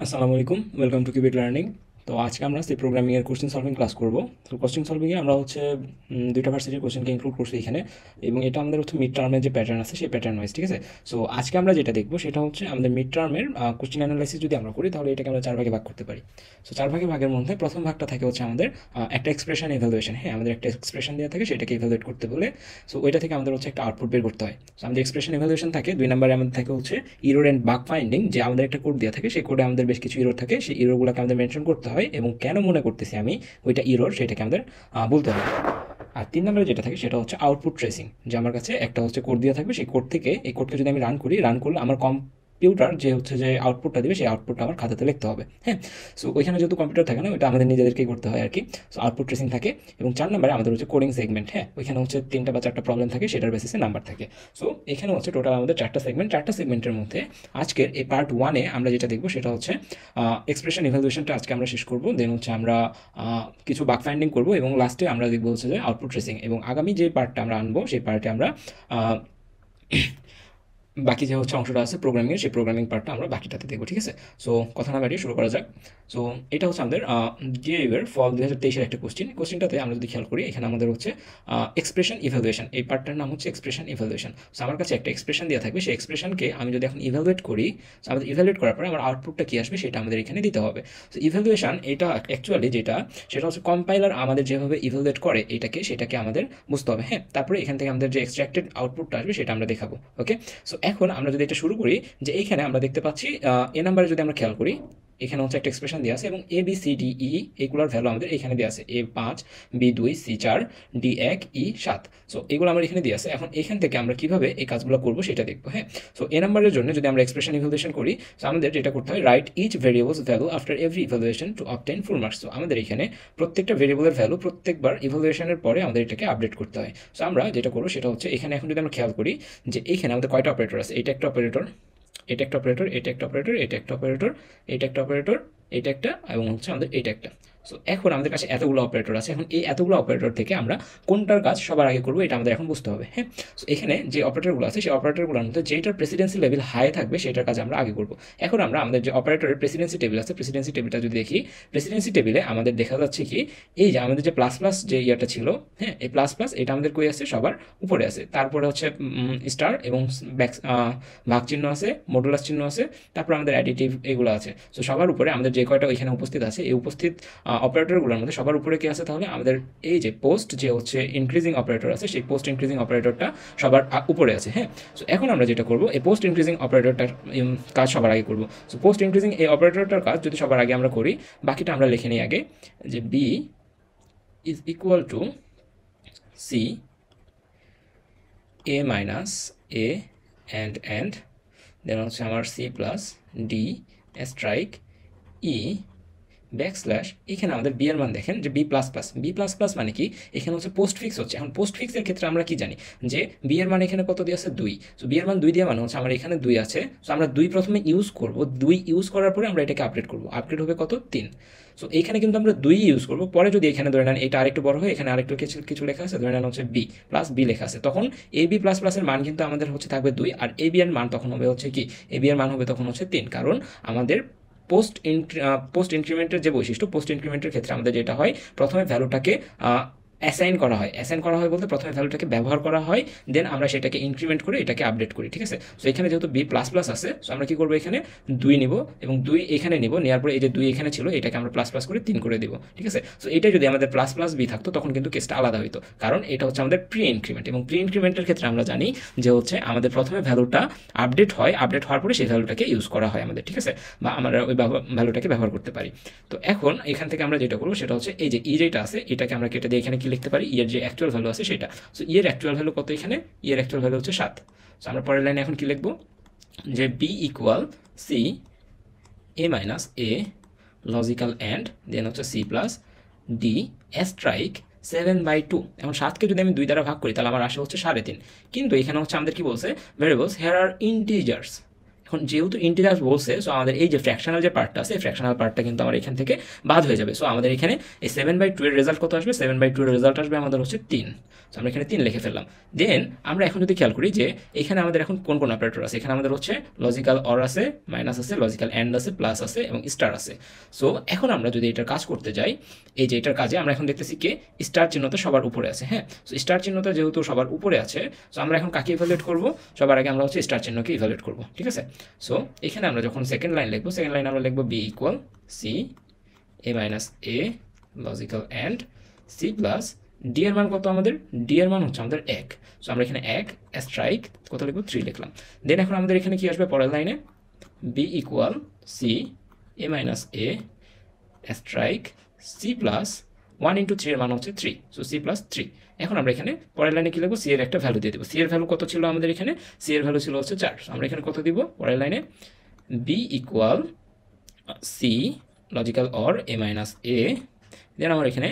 আসসালামু আলাইকুম, welcome to cubic learning. তো আজকে আমরা সি প্রোগ্রামিংয়ের কোশ্চেন সলভিং ক্লাস করব। তো কোশ্চেন সলভিংয়ে আমরা হচ্ছে দুইটা ভার্সিটির কোশ্চেনকে ইনক্লুড করছি এখানে, এবং এটা আমাদের হচ্ছে মিড টার্মের যে প্যাটার্ন আছে সেই প্যাটার্ন ওয়াইজ, ঠিক আছে। সো আজকে আমরা যেটা দেখবো সেটা হচ্ছে আমাদের মিড টার্মের কোশ্চেন অ্যানালাইসিস যদি আমরা করি তাহলে এটাকে আমরা চার ভাগে ভাগ করতে পারি। সো চার ভাগের মধ্যে প্রথম ভাগটা থাকে হচ্ছে আমাদের একটা এক্সপ্রেশন ইভ্যালুয়েশন। হ্যাঁ, আমাদের একটা এক্সপ্রেশন দেওয়া থাকে, সেটাকে ইভ্যালুয়েট করতে বলে। সো ওইটা থেকে আমাদের হচ্ছে একটা আউটপুট বের করতে হয়। সো আমাদের এক্সপ্রেশন ইভ্যালুয়েশন থাকে। 2 নম্বরে আমাদের থাকে হচ্ছে ইরর অ্যান্ড বাগ ফাইন্ডিং, যে আমাদের একটা কোড দেওয়া থাকে, সেই কোডে আমাদের বেশ কিছু ইরর থাকে, সেই ইররগুলোকে আমাদের মেনশন করতে হয় এবং কেন মনে করতেছি আমি ওইটা ইরর সেটাকে আমাদের বলতে হবে। আর 3 নম্বরে যেটা থাকে সেটা হচ্ছে আউটপুট ট্রেসিং, যে আমার কাছে একটা হচ্ছে কোড দেওয়া থাকবে, সেই কোড থেকে এই কোডকে যদি আমি রান করলে আমার কম্পিউটার যে হচ্ছে যে আউটপুটটা দেবে সেই আউটপুটটা আমার খাতাতে লিখতে হবে। হ্যাঁ, সো ওইখানে যেহেতু কম্পিউটার থাকে না, ওইটা আমাদের নিজেদেরকেই করতে হয় আর কি। সো আউটপুট ট্রেসিং থাকে। এবং 4 নম্বরে আমাদের হচ্ছে কোডিং সেগমেন্ট। হ্যাঁ, ওইখানে হচ্ছে 3টা বা 4টা প্রবলেম থাকে, সেটার বেসিসে নাম্বার থাকে। সো এখানে হচ্ছে টোটাল আমাদের 4টা সেগমেন্ট। 4টা সেগমেন্টের মধ্যে আজকের এই পার্ট 1-এ আমরা যেটা দেখবো সেটা হচ্ছে এক্সপ্রেশন ইভ্যালুয়েশনটা আজকে আমরা শেষ করবো। দেন হচ্ছে আমরা কিছু বাগ ফাইন্ডিং করবো এবং লাস্টে আমরা দেখবো হচ্ছে যে আউটপুট ট্রেসিং। এবং আগামী যে পার্টটা আমরা আনবো সেই পার্টে আমরা বাকি যে হচ্ছে অংশটা আছে প্রোগ্রামিংয়ের, সেই প্রোগ্রামিং পার্টটা আমরা বাকিটাতে দেখবো, ঠিক আছে। সো কথা না বাড়িয়ে শুরু করা যাক। সো এটা হচ্ছে আমাদের ডিএইউয়ের ফল 2023-এর একটা কোশ্চেনটাতে আমরা যদি খেয়াল করি, এখানে আমাদের হচ্ছে এক্সপ্রেশন ইভ্যালুয়েশন, এই পার্টটার নাম হচ্ছে এক্সপ্রেশন ইভ্যালুয়েশন। সো আমার কাছে একটা এক্সপ্রেশন দেওয়া থাকবে, সেই এক্সপ্রেশনকে আমি যদি এখন ইভ্যালুয়েট করি, সো আমাদের ইভ্যালুয়েট করার পরে আমার আউটপুটটা কী আসবে সেটা আমাদের এখানে দিতে হবে। সো ইভ্যালুয়েশন এটা অ্যাকচুয়ালি যেটা, সেটা হচ্ছে কম্পাইলার আমাদের যেভাবে ইভ্যালুয়েট করে সেটাকে আমাদের বুঝতে হবে। হ্যাঁ, তারপরে এখান থেকে আমাদের যে এক্সট্রাক্টেড আউটপুটটা আসবে সেটা আমরা দেখাবো। ওকে, সো এখন আমরা যদি এটা শুরু করি, যে এইখানে আমরা দেখতে পাচ্ছি এ নাম্বারে যদি আমরা খেয়াল করি, এখানে হচ্ছে একটা এক্সপ্রেশন দেওয়া আছে এবং A B C D E এগুলোর ভ্যালু আমাদের এখানে দেওয়া আছে, A5, B2, C4, D1, E7। So এগুলো আমার এখানে দেওয়া আছে। এখন এখান থেকে আমরা কিভাবে এই কাজগুলো করবো সেটা দেখবো। হ্যাঁ, সো এ নাম্বারের জন্য যদি আমরা এক্সপ্রেশন ইভ্যালুয়েশন করি, সো আমাদের যেটা করতে হয়, write each variables value after every evaluation to obtain full marks. So আমাদের এখানে প্রত্যেকটা ভেরিয়েবলের ভ্যালু প্রত্যেকবার ইভ্যালুয়েশনের পরে আমাদের এটাকে আপডেট করতে হয়। সো আমরা যেটা করবো সেটা হচ্ছে, এখানে এখন যদি আমরা খেয়াল করি যে এইখানে আমাদের কয়টা অপারেটর আছে, এটা একটা অপারেটর, এটা একটা অপারেটর, এটা একটা অপারেটর, এটা একটা অপারেটর, এটা একটা অপারেটর, এটা একটা, এবং হচ্ছে আমাদের এটা একটা। সো এখন আমাদের কাছে এতগুলো অপারেটর আছে। এখন এই এতগুলো অপারেটর থেকে আমরা কোনটার কাজ সবার আগে করবো এটা আমাদের এখন বুঝতে হবে। হ্যাঁ, সো এখানে যে অপারেটরগুলো আছে সেই অপারেটরগুলোর মধ্যে যেটার প্রেসিডেন্সি লেভেল হাই থাকবে সেটার কাজ আমরা আগে করবো। এখন আমরা আমাদের যে অপারেটরের প্রেসিডেন্সি টেবিল আছে, প্রেসিডেন্সি টেবিলটা যদি দেখি, প্রেসিডেন্সি টেবিলে আমাদের দেখা যাচ্ছে কি, এই যে আমাদের যে প্লাস প্লাস যে ইয়াটা ছিল, হ্যাঁ, এই প্লাস প্লাস এটা আমাদের কই আছে, সবার উপরে আছে। তারপরে হচ্ছে স্টার এবং ব্যাক ভাগ চিহ্ন আছে, মডুলাস চিহ্ন আছে, তারপর আমাদের অ্যাডিটিভ এগুলো আছে। সো সবার উপরে আমাদের যে কয়টা এখানে উপস্থিত আছে, এই উপস্থিত অপারেটরগুলোর মধ্যে সবার উপরে কি আছে, তাহলে আমাদের এই যে পোস্ট যে হচ্ছে ইনক্রিজিং অপারেটর আছে, সেই পোস্ট ইনক্রিজিং অপারেটরটা সবার উপরে আছে। হ্যাঁ, সো এখন আমরা যেটা করবো, এই পোস্ট ইনক্রিজিং অপারেটরটার কাজ সবার আগে করবো। সো পোস্ট ইনক্রিজিং এই অপারেটরটার কাজ যদি সবার আগে আমরা করি, বাকিটা আমরা লিখে নিই আগে, যে B is equal to C A minus A and then হচ্ছে আমার C plus D strike E backslash, এখানে আমাদের বি এর মান দেখেন যে বি প্লাস প্লাস মানে কি, এখানে হচ্ছে পোস্ট ফিক্স হচ্ছে। এখন পোস্ট ফিক্সের ক্ষেত্রে আমরা কি জানি, যে বি এর মান এখানে কত দিয়ে আছে, 2। সো বি এর মান 2 দিয়ে মানে হচ্ছে আমার এখানে 2 আছে। সো আমরা 2 প্রথমে ইউজ করব, 2 ইউজ করার পরে আমরা এটাকে আপডেট করব, আপডেট হবে কত, 3। সো এইখানে কিন্তু আমরা 2 ইউজ করব, পরে যদি এখানে ধরে নেন এটা আরেকটু বড় হয়, এখানে আরেকটু কিছু কিছু লেখা আছে, ধরে নেন হচ্ছে বি প্লাস বি লেখা আছে, তখন এ বি প্লাস প্লাসের মান কিন্তু আমাদের হচ্ছে থাকবে 2, আর এ বি এর মান তখন হবে হচ্ছে কি, এ বি এর মান হবে তখন হচ্ছে 3। কারণ আমাদের পোস্ট ইনক্রিমেন্টের যে বৈশিষ্ট্য, পোস্ট ইনক্রিমেন্টের ক্ষেত্রে আমাদের যেটা হয়, প্রথমে ভ্যালুটাকে অ্যাসাইন করা হয় বলতে প্রথমে ভ্যালুটাকে ব্যবহার করা হয়, দেন আমরা সেটাকে ইনক্রিমেন্ট করে এটাকে আপডেট করি, ঠিক আছে। সো এখানে যেহেতু বি প্লাস প্লাস আছে, সো আমরা কি করবো, এখানে 2 নিব এবং 2 এখানে নিব, নেওয়ার পরে এই যে 2 এখানে ছিল এটাকে আমরা প্লাস প্লাস করে 3 করে দিব, ঠিক আছে। সো এটা যদি আমাদের প্লাস প্লাস বি থাকতো তখন কিন্তু কেসটা আলাদা হইতো, কারণ এটা হচ্ছে আমাদের প্রি ইনক্রিমেন্ট, এবং প্রি ইনক্রিমেন্টের ক্ষেত্রে আমরা জানি যে হচ্ছে আমাদের প্রথমে ভ্যালুটা আপডেট হয়, আপডেট হওয়ার পরে সেই ভ্যালুটাকে ইউজ করা হয় আমাদের, ঠিক আছে, বা আমরা ওই ভ্যালুটাকে ব্যবহার করতে পারি। তো এখন এখান থেকে আমরা যেটা করবো সেটা হচ্ছে, এই যে ই যেটা আছে এটাকে আমরা কেটে দিয়ে এখানে কি লিখতে পারি, ই এর যে অ্যাকচুয়াল ভ্যালু আছে সেটা। সো ই এর অ্যাকচুয়াল ভ্যালু কত, এখানে ই এর অ্যাকচুয়াল ভ্যালু হচ্ছে 7। সো আমরা পরের লাইনে এখন কি লিখবো, যে B equal C A minus A logical and then হচ্ছে সি প্লাস ডি স্ট্রাইক 7/2। এখন 7কে যদি আমি 2 দ্বারা ভাগ করি তাহলে আমার আসে হচ্ছে 3.5। কিন্তু এখানে হচ্ছে আমাদের কি বলছে, ভেরিয়েবলস হেয়ার আর ইন্টিজার্স, এখন যেহেতু ইন্টিজার বলছে, সো আমাদের এই যে ফ্র্যাকশনাল যে পার্টটা আছে, ফ্র্যাকশনাল পার্টটা কিন্তু আমার এখান থেকে বাদ হয়ে যাবে। সো আমাদের এখানে এই 7/2 এর রেজাল্ট কত আসবে? 7/2 এর রেজাল্ট আসবে আমাদের হচ্ছে 3। সো আমরা এখানে 3 লিখে ফেললাম। দেন আমরা এখন যদি খেয়াল করি যে এখানে আমাদের এখন কোন কোন অপারেটর আছে, এখানে আমাদের হচ্ছে লজিক্যাল অর আছে, মাইনাস আছে, লজিক্যাল অ্যান্ড আছে, প্লাস আছে এবং স্টার আছে। সো এখন আমরা যদি এটার কাজ করতে যাই, এই যে এটার কাজে আমরা এখন দেখতেছি কে স্টার চিহ্নটা সবার উপরে আছে। হ্যাঁ, সো স্টার চিহ্নটা যেহেতু সবার উপরে আছে, সো আমরা এখন কাকে ইভালুয়েট করব? সবার আগে আমরা হচ্ছে স্টার চিহ্নকে ইভালুয়েট করব, ঠিক আছে? সো এখানে আমরা যখন সেকেন্ড লাইন লিখবো, সেকেন্ড লাইন আমরা লিখবো B equal C A minus A logical and C plus D এর মান কত আমাদের? ডি এর মান হচ্ছে আমাদের 1। সো আমরা এখানে 1 স্ট্রাইক কত লিখবো? 3 লিখলাম। দেন এখন আমাদের এখানে কি আসবে পরের লাইনে? B equal C A minus A strike C plus 1 into 3 এর মান হচ্ছে 3। So C plus 3। এখন আমরা এখানে পরের লাইনে কি লিখবো? সি এর একটা ভ্যালু দিয়ে দেবো। সি এর ভ্যালু কত ছিল আমাদের এখানে? সি এর ভ্যালু ছিল হচ্ছে 4। আমরা এখানে কত দিব পরের লাইনে? B equal C logical or A minus A, then আমার এখানে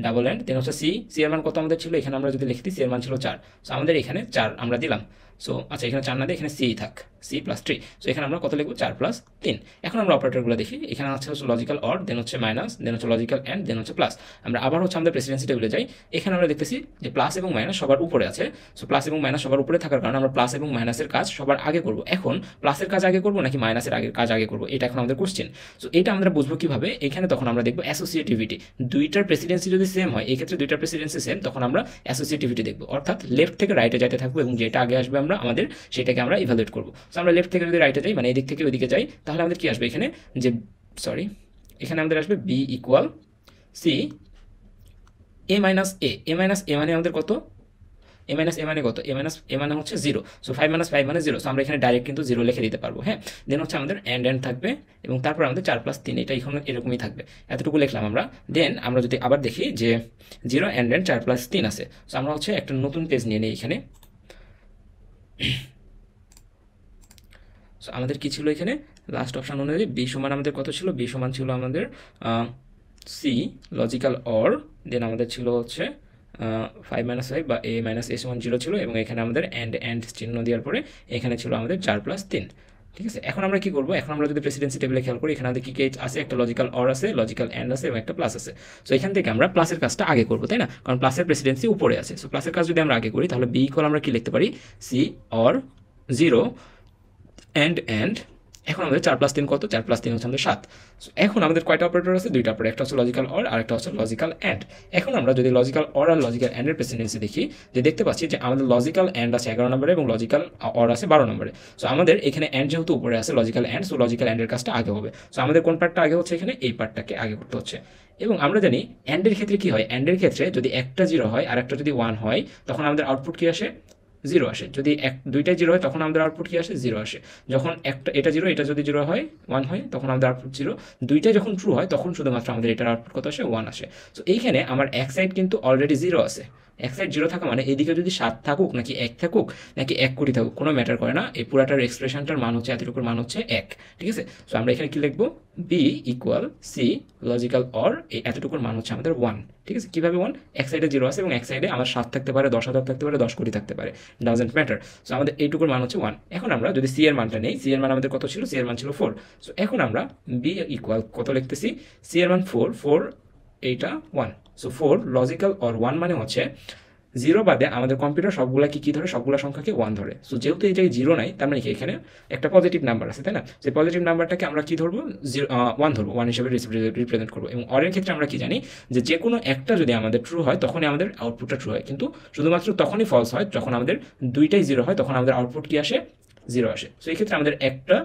ডাবল এন্ড, দেন হচ্ছে সি। সি এর মান কত আমাদের ছিল? এখানে আমরা যদি লিখি সি এর মান ছিল 4। সো আমাদের এখানে 4 আমরা দিলাম। সো আচ্ছা, এখানে 4 না দিয়ে এখানে সি থাক, সি প্লাস 3। সো এখানে আমরা কত লিখবো? 4 প্লাস 3। এখন আমরা অপারেটরগুলো দেখি। এখানে হচ্ছে লজিক্যাল অর, দেন হচ্ছে মাইনাস, দেন হচ্ছে লজিক্যাল অ্যান্ড, দেন হচ্ছে প্লাস। আমরা আবার হচ্ছে আমাদের প্রেসিডেন্সি টেবিলে যাই। এখানে আমরা দেখতেছি যে প্লাস এবং মাইনাস সবার উপরে আছে। সো প্লাস এবং মাইনাস সবার উপরে থাকার কারণে আমরা প্লাস এবং মাইনাসের কাজ সবার আগে করব। এখন প্লাসের কাজ আগে করব নাকি মাইনাসের কাজ আগে করব, এটা এখন আমাদের কোশ্চেন। সো এটা আমরা বুঝবো কিভাবে? এখানে তখন আমরা দেখবো অ্যাসোসিয়েটিভিটি। দুইটার প্রেসিডেন্সি যদি সেম হয়, এই ক্ষেত্রে দুইটার প্রেসিডেন্সি সেম, তখন আমরা অ্যাসোসিয়েটিভিটি দেখবো। অর্থাৎ লেফট থেকে রাইটে যেতে থাকবো এবং যেটা আগে আসবে আমরা আমাদের সেটাকে আমরা ইভালুয়েট করবো। সো আমরা লেফট থেকে যদি রাইটে যাই, মানে এই দিক থেকে ওইদিকে যাই, তাহলে আমাদের কি আসবে এখানে? যে সরি, এখানে আমাদের আসবে B equal C A minus A. A minus এ মানে আমাদের কত? এ মাইনাস এ মানে কত? এ মাইনাস এ মানে হচ্ছে 0। সো 5 মাইনাস 5 মানে 0। সো আমরা এখানে ডাইরেক্ট কিন্তু 0 লিখে দিতে পারবো। হ্যাঁ, দেন হচ্ছে আমাদের এন্ড থাকবে এবং তারপর আমাদের 4 প্লাস 3, এটা এখানে এরকমই থাকবে। এতটুকু লিখলাম আমরা। দেন আমরা যদি আবার দেখি যে 0 এন্ড 4 প্লাস 3 আছে। সো আমরা হচ্ছে একটা নতুন পেজ নিয়ে নিই এখানে। সো আমাদের কি ছিল এখানে? লাস্ট অপশন অনুযায়ী বি সমান আমাদের কত ছিল? বি সমান ছিল আমাদের সি লজিক্যাল অর, দেন আমাদের ছিল হচ্ছে 5 মাইনাস 5 বা এ মাইনাস এ সমান 0 ছিল এবং এখানে আমাদের অ্যান্ড চিহ্ন দেওয়ার পরে এখানে ছিল আমাদের 4 প্লাস 3। ঠিক আছে, এখন আমরা কি করবো? এখন আমরা যদি প্রেসিডেন্সি টেবিলে খেয়াল করি, এখানে আমাদের কি আছে? একটা লজিক্যাল অর আছে, লজিক্যাল অ্যান্ড আছে এবং একটা প্লাস আছে। সো এখান থেকে আমরা প্লাসের কাজটা আগে করবো, তাই না? কারণ প্লাসের প্রেসিডেন্সি উপরে আছে। সো প্লাসের কাজ যদি আমরা আগে করি, তাহলে বি ইকুয়াল আমরা কি লিখতে পারি? সি অর 0 অ্যান্ড এখন আমাদের 4 প্লাস 3 কত? 4 প্লাস 3 হচ্ছে আমাদের 7। সো এখন আমাদের কয়টা অপারেটর আছে? দুইটা অপারেটর, একটা হচ্ছে লজিক্যাল অর আর একটা হচ্ছে লজিক্যাল অ্যান্ড। এখন আমরা যদি লজিক্যাল অর আর লজিক্যাল অ্যান্ডের প্রেসিডেন্সি দেখি, যে দেখতে পাচ্ছি যে আমাদের লজিক্যাল অ্যান্ড আছে 11 নম্বরে এবং লজিক্যাল অর আছে 12 নম্বরে। সো আমাদের এখানে অ্যান্ড যেহেতু উপরে আছে লজিক্যাল অ্যান্ড, সো লজিক্যাল অ্যান্ডের কাজটা আগে হবে। সো আমাদের কোন পার্টটা আগে হচ্ছে? এখানে এই পার্টটাকে আগে করতে হচ্ছে। এবং আমরা জানি অ্যান্ডের ক্ষেত্রে কি হয়? অ্যান্ডের ক্ষেত্রে যদি একটা 0 হয় আর একটা যদি 1 হয়, তখন আমাদের আউটপুট কি আসে? 0 আসে। যদি দুইটাই 0 হয়, তখন আমাদের আউটপুট কি আসে? 0 আসে। যখন একটা এটা 0 এটা যদি 0 হয় 1 হয়, তখন আমাদের আউটপুট 0। দুইটাই যখন ট্রু হয়, তখন শুধুমাত্র আমাদের এটার আউটপুট কত আসে? 1 আসে। সো এইখানে আমার এক সাইড কিন্তু অলরেডি 0 আছে। এক সাইড 0 থাকা মানে এদিকে যদি 7 থাকুক নাকি 1 থাকুক নাকি 1 কোটি থাকুক, কোনো ম্যাটার করে না। এই পুরাটার এক্সপ্রেশনটার মান হচ্ছে এতটুকুর মান হচ্ছে 1। ঠিক আছে, সো আমরা এখানে কি লিখবো? B equal C logical or এই এতটুকুর মান হচ্ছে আমাদের 1। ঠিক আছে, কিভাবে 1? এক সাইডে 0 আছে এবং এক সাইডে আমার 7 থাকতে পারে, 10,000 থাকতে পারে, 10 কোটি থাকতে পারে, ডাজেন্ট ম্যাটার। সো আমাদের এইটুকুর মান হচ্ছে 1। এখন আমরা যদি সি এর মানটা নেই, সি এর মান আমাদের কত ছিল? সি এর মান ছিল 4। সো এখন আমরা বি ইকুয়াল কত লিখতেছি? সি এর মান 4 এইটা 1। সো 4 লজিক্যাল অর 1 মানে হচ্ছে 0 বাদে আমাদের কম্পিউটার সবগুলা কি ধরে? সবগুলা সংখ্যাকে 1 ধরে। সো যেহেতু এই জায়গায় 0 নাই, তার মানে কি এখানে একটা পজিটিভ নাম্বার আছে, তাই না? সেই পজিটিভ নাম্বারটাকে আমরা কি ধরবো? 1 ধরবো, 1 হিসেবে রিপ্রেজেন্ট করবো। এবং অরের ক্ষেত্রে আমরা কি জানি? যে কোনো একটা যদি আমাদের ট্রু হয়, তখনই আমাদের আউটপুটটা ট্রু হয়। কিন্তু শুধুমাত্র তখনই ফলস হয় যখন আমাদের দুইটাই 0 হয়, তখন আমাদের আউটপুট কি আসে? 0 আসে। সো এই ক্ষেত্রে আমাদের একটা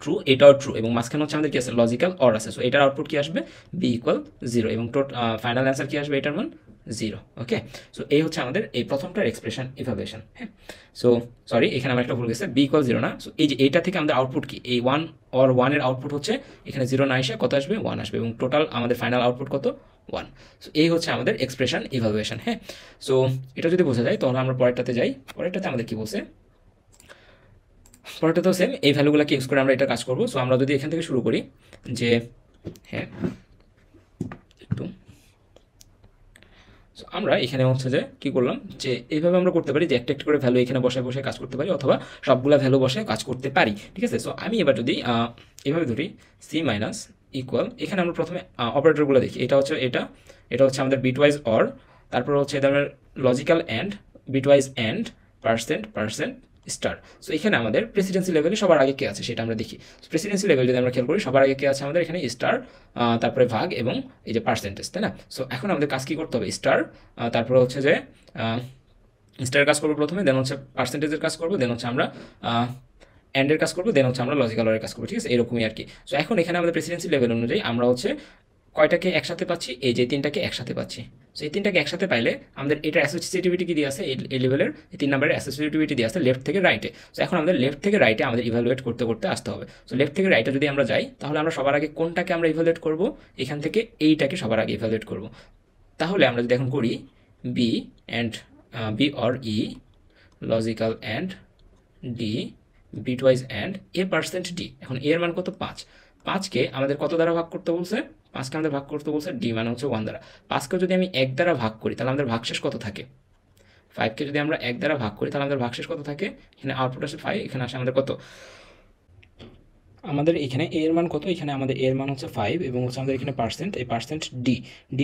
ট্রু, এটাও ট্রু এবং মাঝখানে হচ্ছে আমাদের কি আছে? লজিক্যাল অর আছে। সো এটার আউটপুট কি আসবে? বি ইকুয়াল 0 এবং ফাইনাল অ্যান্সার কি আসবে? এটার মান 0। ওকে, সো এই হচ্ছে আমাদের এই প্রথমটার এক্সপ্রেশন ইভালুয়েশন। হ্যাঁ, সো সরি, এখানে আমার একটা ভুল গেছে, বি ইকুয়াল 0 না। সো এই যে এইটা থেকে আমাদের আউটপুট কি? এই 1 অর 1 এর আউটপুট হচ্ছে এখানে 0 না এসে কত আসবে? 1 আসবে এবং টোটাল আমাদের ফাইনাল আউটপুট কত? 1। সো এই হচ্ছে আমাদের এক্সপ্রেশন ইভালুয়েশন। হ্যাঁ, সো এটা যদি বোঝা যায়, তাহলে আমরা পরেরটাতে যাই। পরেরটাতে আমাদের কি বলছে? পরেরটা তো সেম, এই ভ্যালুগুলোকে ইউজ করে আমরা এটা কাজ করবো। সো আমরা যদি এখান থেকে শুরু করি যে হ্যাঁ একটু সো আমরা এখানে হচ্ছে যে কী করলাম, যে এইভাবে আমরা করতে পারি যে একটা একটা করে ভ্যালু এখানে বসে বসে কাজ করতে পারি, অথবা সবগুলা ভ্যালু বসে কাজ করতে পারি, ঠিক আছে। সো আমি এবার যদি এভাবে ধরি সি মাইনাস ইকুয়াল, এখানে আমরা প্রথমে অপারেটরগুলো দেখি। এটা হচ্ছে এটা হচ্ছে আমাদের বিটওয়াইজ অর, তারপর হচ্ছে এটা logical and, bitwise and, percent star. So এখানে আমাদের প্রেসিডেন্সি লেভেলে সবার আগে কে আছে সেটা আমরা দেখি। প্রেসিডেন্সি লেভেল যদি আমরা খেয়াল করি, সবার আগে কে আছে আমাদের এখানে স্টার, তারপরে ভাগ এবং এই যে পার্সেন্টেজ, তাই না। সো এখন আমাদের কাজ কী করতে হবে, স্টার, তারপরে হচ্ছে যে স্টারের কাজ করবো প্রথমে, দেন হচ্ছে পার্সেন্টেজের কাজ করবো, দেন হচ্ছে আমরা অ্যান্ডের কাজ করবো, দেন হচ্ছে আমরা লজিক্যাল অরের কাজ করবো, ঠিক আছে, এরকমই আর কি। সো এখন এখানে আমাদের প্রেসিডেন্সি লেভেল অনুযায়ী আমরা হচ্ছে কয়টাকে একসাথে পাচ্ছি, এই যে তিনটাকে একসাথে পাচ্ছি। সো এই তিনটাকে একসাথে পাইলে আমাদের এটা অ্যাসোসিয়েটিভিটি কি দিয়ে আছে, এই লেভেলের এই 3 নম্বরের অ্যাসোসিয়েটিভিটি দিয়ে আছে লেফট থেকে রাইটে। সো এখন আমাদের লেফট থেকে রাইটে আমাদের ইভ্যালুয়েট করতে করতে আসতে হবে। সো লেফট থেকে রাইটে যদি আমরা যাই, তাহলে আমরা সবার আগে কোনটাকে আমরা ইভ্যালুয়েট করব, এখান থেকে এইটাকে সবার আগে ইভ্যালুয়েট করব। তাহলে আমরা যদি এখন করি B and B or E, logical and D, bitwise and A percent D. এখন এর মান কত, 5। 5কে আমাদের কত দ্বারা ভাগ করতে বলছে, 5কে আমাদের ভাগ করতে বলছে ডি মানে হচ্ছে 1 দ্বারা। 5কে যদি আমি 1 দ্বারা ভাগ করি তাহলে আমাদের ভাগশেষ কত থাকে, 5কে যদি আমরা 1 দ্বারা ভাগ করি তাহলে আমাদের ভাগশেষ কত থাকে, এখানে আউটপুট আসে 5, এখানে আসে আমাদের কত, আমাদের এখানে এর মান কত, এখানে আমাদের এর মান হচ্ছে 5 এবং হচ্ছে আমাদের এখানে পার্সেন্ট, এই পার্সেন্ট ডি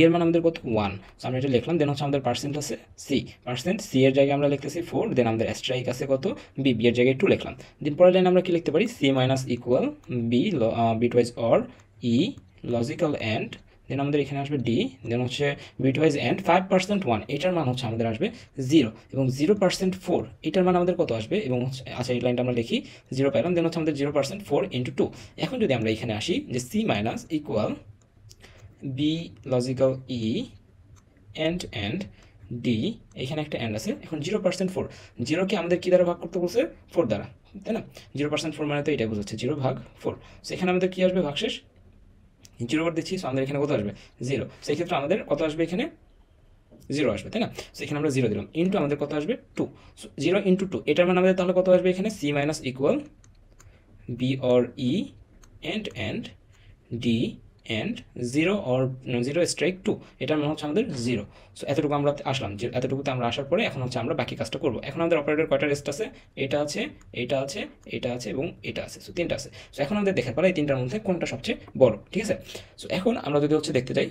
এর মান আমাদের কত 1। সো আমরা এটা লিখলাম। দেন হচ্ছে আমাদের পার্সেন্ট আছে সি, পার্সেন্ট সি এর জায়গায় আমরা লিখতেছি 4, দেন আমাদের স্ট্রাইক আছে কত বি, বি এর জায়গায় 2 লিখলাম। দেন পরের লাইন আমরা কি লিখতে পারি, C minus equal B, bitwise or E, logical and, then আমাদের এখানে আসবে ডি, দেন হচ্ছে বিটওয়াইজ অ্যান্ড 5% 1, এটার মান হচ্ছে আমাদের আসবে 0, এবং 0% 4 এটার মান আমাদের কত আসবে, এবং আচ্ছা এই লাইনটা আমরা লিখি 0 পাইলাম, দেন হচ্ছে আমাদের 0% 4 ইন্টু 2। এখন যদি আমরা এখানে আসি যে C minus equal B, logical E, and D, এখানে একটা অ্যান্ড আছে। এখন 0% 4, 0কে আমাদের কী দ্বারা ভাগ করতে বলছে, 4 দ্বারা, তাই না। 0% 4 মানে তো এটা বোঝাচ্ছে 0 ভাগ 4। সো এখানে আমাদের কী আসবে, ভাগশেষ 0 করে দিচ্ছি। সো আমাদের এখানে কত আসবে, 0। সেই ক্ষেত্রে আমাদের কত আসবে, এখানে 0 আসবে, তাই না। সো এখানে আমরা 0 দিলাম, ইন্টু আমাদের কত আসবে 2। সো 0 ইন্টু 2 এটার মানে আমাদের তাহলে কত আসবে, এখানে C minus equal B or E and D and 0 or 0 strike 2, এটার মানে হচ্ছে আমাদের 0। সো এতটুকু আমরা আসলাম, যে এতটুকুতে আমরা আসার পরে এখন হচ্ছে আমরা বাকি কাজটা করবো। এখন আমাদের অপারেটর কয়টা রেস্ট আছে, এটা আছে, এটা আছে, এটা আছে এবং এটা আছে। সো 3টা আছে। সো এখন আমাদের দেখার পরে এই 3টার মধ্যে কোনটা সবচেয়ে বড়, ঠিক আছে। সো এখন আমরা যদি হচ্ছে দেখতে যাই,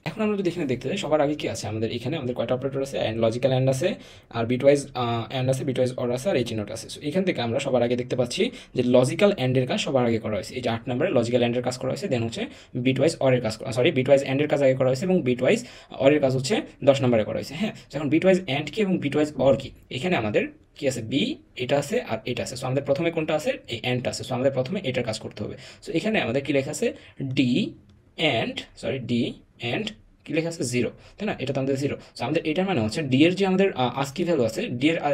এখন আমরা যদি এখানে দেখতে যাই, সবার আগে কি আছে আমাদের, এখানে আমাদের কয়টা অপারেটর আছে, অ্যান্ড, লজিক্যাল অ্যান্ড আছে, আর বিটওয়াইজ অ্যান্ড আছে, বিটওয়াইজ অর আছে, আর এই চিহ্নটা আছে। সো এখান থেকে আমরা সবার আগে দেখতে পাচ্ছি যে লজিক্যাল অ্যান্ডের কাজ সবার আগে করা হয়েছে, এই যে 8 নম্বরে লজিক্যাল অ্যান্ডের কাজ করা হয়েছে। দেন হচ্ছে বিটওয়াইজ অরের কাজ, বিটওয়াইজ অ্যান্ডের কাজ আগে করা হয়েছে, এবং বিটওয়াইজ অরের কাজ হচ্ছে 10 নম্বরে করা হয়েছে। হ্যাঁ, এখন বিটওয়াইজ অ্যান্ড কি এবং বিটওয়াইজ অর কি, এখানে আমাদের কি আছে, বি, এটা আছে আর এটা আছে। সো আমাদের প্রথমে কোনটা আছে, এই অ্যান্ডটা আছে। সো আমাদের প্রথমে এটার কাজ করতে হবে। সো এখানে আমাদের কি লেখা আছে, ডি অ্যান্ড কি লেখা আছে 0, তাই না, এটা তো আমাদের 0। সো আমাদের এটার মানে হচ্ছে ডি এর যে আমাদের আস্কি ভ্যালু আছে,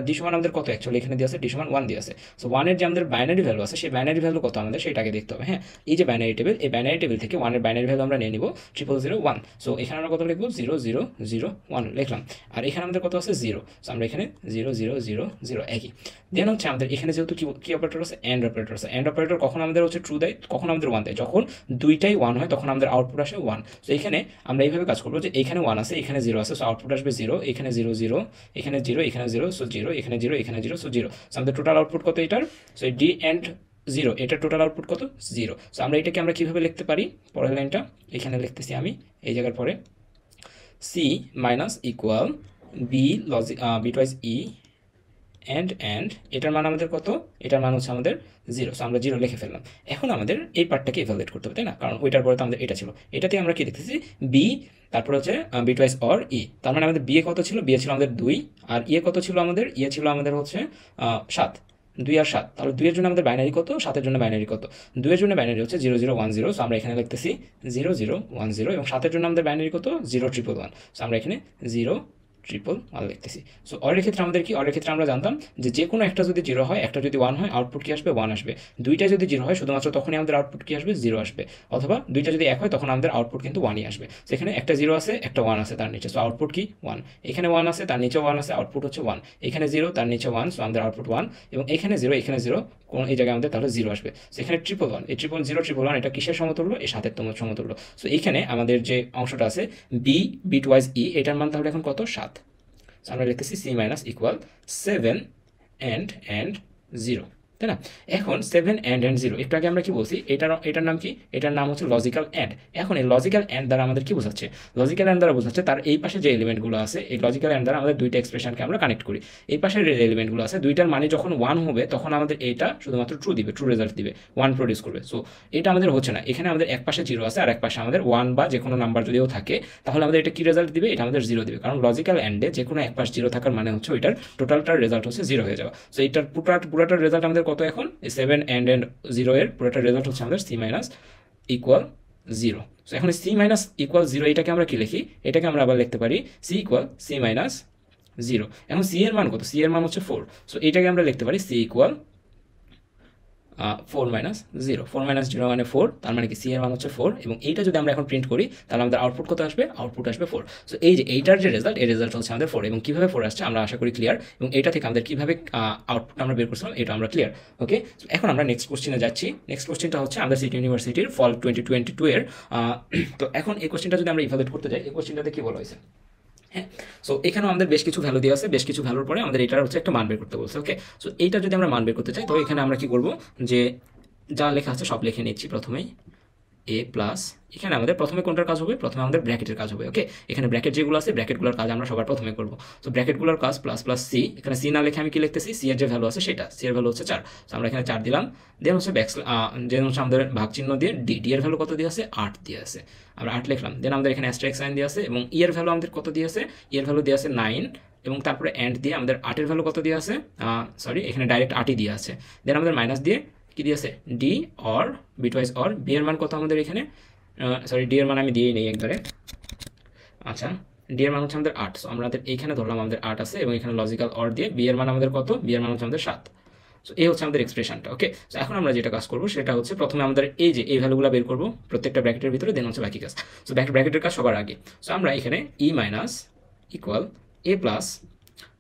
ডি সমান আমাদের কত, অ্যাকচুয়ালি এখানে দিয়ে আছে ডি সমান 1 দিয়ে আছে। সো 1 এর যে আমাদের বাইনারি ভ্যালু আছে, সেই বাইনারি ভ্যালু কত আমাদের সেটাকে দেখতে হবে। হ্যাঁ, এই যে বাইনারি টেবিল, এই বাইনারি টেবিল থেকে 1 এর বাইনারি ভ্যালু আমরা নিয়ে নিব 0001। সো এখানে আমরা কত লিখবো, 0001 লিখলাম, আর এখানে আমাদের কত আছে 0। সো আমরা এখানে 0000 একই। দেন হচ্ছে আমাদের এখানে যেহেতু কি অপারেটর আছে, অ্যান্ড অপারেটর আছে। অ্যান্ড অপারেটর কখন আমাদের হচ্ছে ট্রু দেয়, কখন আমাদের 1 দেয়, যখন দুইটাই 1 হয় তখন আমাদের আউটপুট আসে 1। সো এখানে আমরা এইভাবে কাজ করবো যে এখানে 1 আছে, এখানে 0 আছে, সো আউটপুট আসবে 0, এখানে 0 0, এখানে 0, এখানে 0, সো 0, এখানে 0, এখানে 0, সো 0। সো আমাদের টোটাল আউটপুট কত এটার, সো ডি অ্যান্ড 0, এটার টোটাল আউটপুট কত, 0। সো আমরা এটাকে আমরা কীভাবে লিখতে পারি, পরের লাইনটা এখানে লিখতেছি আমি এই জায়গার পরে, C minus equal B, bitwise E and এটার মান আমাদের কত, এটার মান হচ্ছে আমাদের 0। সো আমরা 0 লিখে ফেললাম। এখন আমাদের এই পার্টটাকে ইভ্যালুয়েট করতে হবে, তাই না, কারণ ওইটার পরে তো আমাদের এটা ছিল। এটাতে আমরা কি দেখতেছি, বি, তারপর হচ্ছে বিটওয়াইজ অর ই, তার মানে আমাদের বিয়ে কত ছিল, বিয়ে ছিল আমাদের 2, আর ইয়ে কত ছিল আমাদের, ইয়ে ছিল আমাদের হচ্ছে 7, 2 আর 7। তাহলে 2 এর জন্য আমাদের বাইনারি কত, 7 এর জন্য বাইনারি কত, 2 এর জন্য বাইনারি হচ্ছে 0010। সো আমরা এখানে লিখতেছি 0010, এবং 7 এর জন্য আমাদের বাইনারি কত, 0111। সো আমরা এখানে 0 ট্রিপল ওয়ান লিখতেছি। সো অরের ক্ষেত্রে আমাদের কি, অরের ক্ষেত্রে আমরা জানতাম যে কোনো একটা যদি 0 হয়, একটা যদি 1 হয়, আউটপুট কি আসবে, 1 আসবে। দুইটা যদি 0 হয় শুধুমাত্র তখনই আমাদের আউটপুট কি আসবে, 0 আসবে। অথবা দুইটা যদি 1 হয় তখন আমাদের আউটপুট কিন্তু 1ই আসবে। সেখানে একটা 0 আছে, একটা 1 আছে তার নিচে, সো আউটপুট কি 1। এখানে 1 আছে, তার নিচে 1 আছে, আউটপুট হচ্ছে 1। এখানে 0, তার নিচে 1, সো আমাদের আউটপুট 1। এবং এখানে 0, এখানে 0, কোন এই জায়গায় আমাদের তাহলে 0 আসবে। সেখানে ট্রিপল ওয়ান, এই ট্রিপল 0 ট্রিপল 1 এটা কিসের সমতুল্য, এই 7 এর সমতুল্য। সো এইখানে আমাদের যে অংশটা আছে বি বিটওয়াইজ ই, এটার মান তাহলে এখন কত, 7। আমরা লিখতেছি সি মাইনাস ইকুয়াল 7 অ্যান্ড 0, তাই না? এখন 7 অ্যান্ড 0, একটু আগে আমরা কি বলছি, এটার নাম কি, এটার নাম হচ্ছে লজিক্যাল অ্যান্ড। এখন এই লজিক্যাল অ্যান্ড দ্বারা আমাদের কি বোঝাচ্ছে, লজিক্যাল অ্যান্ড দ্বারা বোঝাচ্ছে তার এই পাশে যে এলিমেন্টগুলো আছে, এই লজিক্যাল অ্যান্ড দ্বারা আমাদের দুইটা এক্সপ্রেশনকে আমরা কানেক্ট করি। এই পাশের যে এলিমেন্টগুলো আছে দুইটার মানে যখন 1 হবে তখন আমাদের এটা শুধুমাত্র ট্রু দিবে, ট্রু রেজাল্ট দিবে, 1 প্রডিউস করবে। সো এটা আমাদের হচ্ছে না, এখানে আমাদের এক পাশে 0 আছে আর এক পাশে আমাদের 1 বা যে কোনো নাম্বার যদিও থাকে তাহলে আমাদের এটা কি রেজাল্ট দিবে, এটা আমাদের 0 দিবে। কারণ লজিক্যাল অ্যান্ডে যে কোনো এক পাশ 0 থাকার মানে হচ্ছে ওইটার টোটালটার রেজাল্ট হচ্ছে 0 হয়ে যাওয়া। সো এইটার পুরাটার রেজাল্ট আমাদের কত, এখন 7 অ্যান্ড 0 এর পুরোটা রেজাল্ট হচ্ছে আমাদের সি মাইনাস ইকুয়াল 0। সো এখন সি মাইনাস ইকুয়াল 0 এটাকে আমরা কি লিখি, এটাকে আমরা আবার লিখতে পারি সি ইকুয়াল সি মাইনাস 0। এখন সি এর মান কত, সি এর মান হচ্ছে 4। সো এটাকে আমরা লিখতে পারি সি ইকুয়াল 4 মাইনাস 0, 4 মাইনাস 0 মানে 4, তার মানে কি সি এর মান হচ্ছে 4। এবং এইটা যদি আমরা এখন প্রিন্ট করি তাহলে আমাদের আউটপুট কত আসবে, আউটপুট আসবে 4। সো এই যে এইটার যে রেজাল্ট, এই রেজাল্ট হচ্ছে আমাদের 4। এবং কীভাবে 4 আসছে আমরা আশা করি ক্লিয়ার, এবং এইটা থেকে আমাদের কীভাবে আউটপুট আমরা বের করছিলাম এটা আমরা ক্লিয়ার। ওকে, এখন আমরা নেক্সট কোশ্চেনে যাচ্ছি। নেক্সট কোশ্চেনটা হচ্ছে আমাদের সিটি ইউনিভার্সিটির ফল 2022 এর। তো এখন এই কোশ্চেনটা যদি আমরা ইভালুয়েট করতে যাই, এই কোশ্চেনটাতে কী বলা হয়েছে, হ্যাঁ। সো এখানেও আমাদের বেশ কিছু ভ্যালু দেওয়া আছে, বেশ কিছু ভ্যালুর পরে আমাদের এটার হচ্ছে একটা মান বের করতে বলছে। ওকে, সো এইটা যদি আমরা মান বের করতে চাই তো এখানে আমরা কি করব, যে যা লেখা আছে সব লিখে নিচ্ছি। প্রথমেই এ প্লাস, এখানে আমাদের প্রথমে কোনটার কাজ হবে, প্রথমে আমাদের ব্র্যাকেটের কাজ হবে। ওকে, এখানে ব্র্যাকেট যেগুলো আছে ব্র্যাকেটগুলোর কাজ আমরা সবার প্রথমে করবো। তো ব্র্যাকেটগুলোর কাজ প্লাস প্লাস সি, এখানে সি না লিখে আমি কি লিখতেছি, সি এর যে ভ্যালু আছে সেটা, সি এর ভ্যালু হচ্ছে 4। তো আমরা এখানে 4 দিলাম। দেন হচ্ছে দেন হচ্ছে আমাদের ভাগ চিহ্ন দিয়ে ডি, ডি এর ভ্যালু কত দিয়ে আছে, 8 দিয়ে আছে, আমরা 8 লিখলাম। দেন আমাদের এখানে অ্যাস্টারিস্ক সাইন দিয়ে আছে, এবং ই এর ভ্যালু আমাদের কত দিয়ে আছে, ই এর ভ্যালু দিয়ে আছে 9, এবং তারপরে অ্যান্ড দিয়ে আমাদের 8 এর ভ্যালু কত দিয়ে আছে, সরি এখানে ডাইরেক্ট 8ই দিয়ে আছে। দেন আমাদের মাইনাস দিয়ে কি দিয়ে আছে, D or bitwise or, B এর মান কত আমাদের এখানে, সরি ডি এর মান আমি দিয়েই নেই একবারে। আচ্ছা, ডি এর মান হচ্ছে আমাদের 8। সো আমাদের এইখানে ধরলাম আমাদের 8 আছে, এবং এখানে লজিক্যাল অর দিয়ে বি এর মান আমাদের কত, বি এর মান হচ্ছে আমাদের 7। সো এই হচ্ছে আমাদের এক্সপ্রেশনটা। ওকে, সো এখন আমরা যেটা কাজ করবো সেটা হচ্ছে প্রথমে আমাদের এই যে এই ভ্যালুগুলো বের করবো প্রত্যেকটা ব্র্যাকেটের ভিতরে, দেন হচ্ছে বাকি কাজ। সো ব্র্যাকেটের কাজ সবার আগে। সো আমরা এখানে ই মাইনাস ইকুয়াল এ প্লাস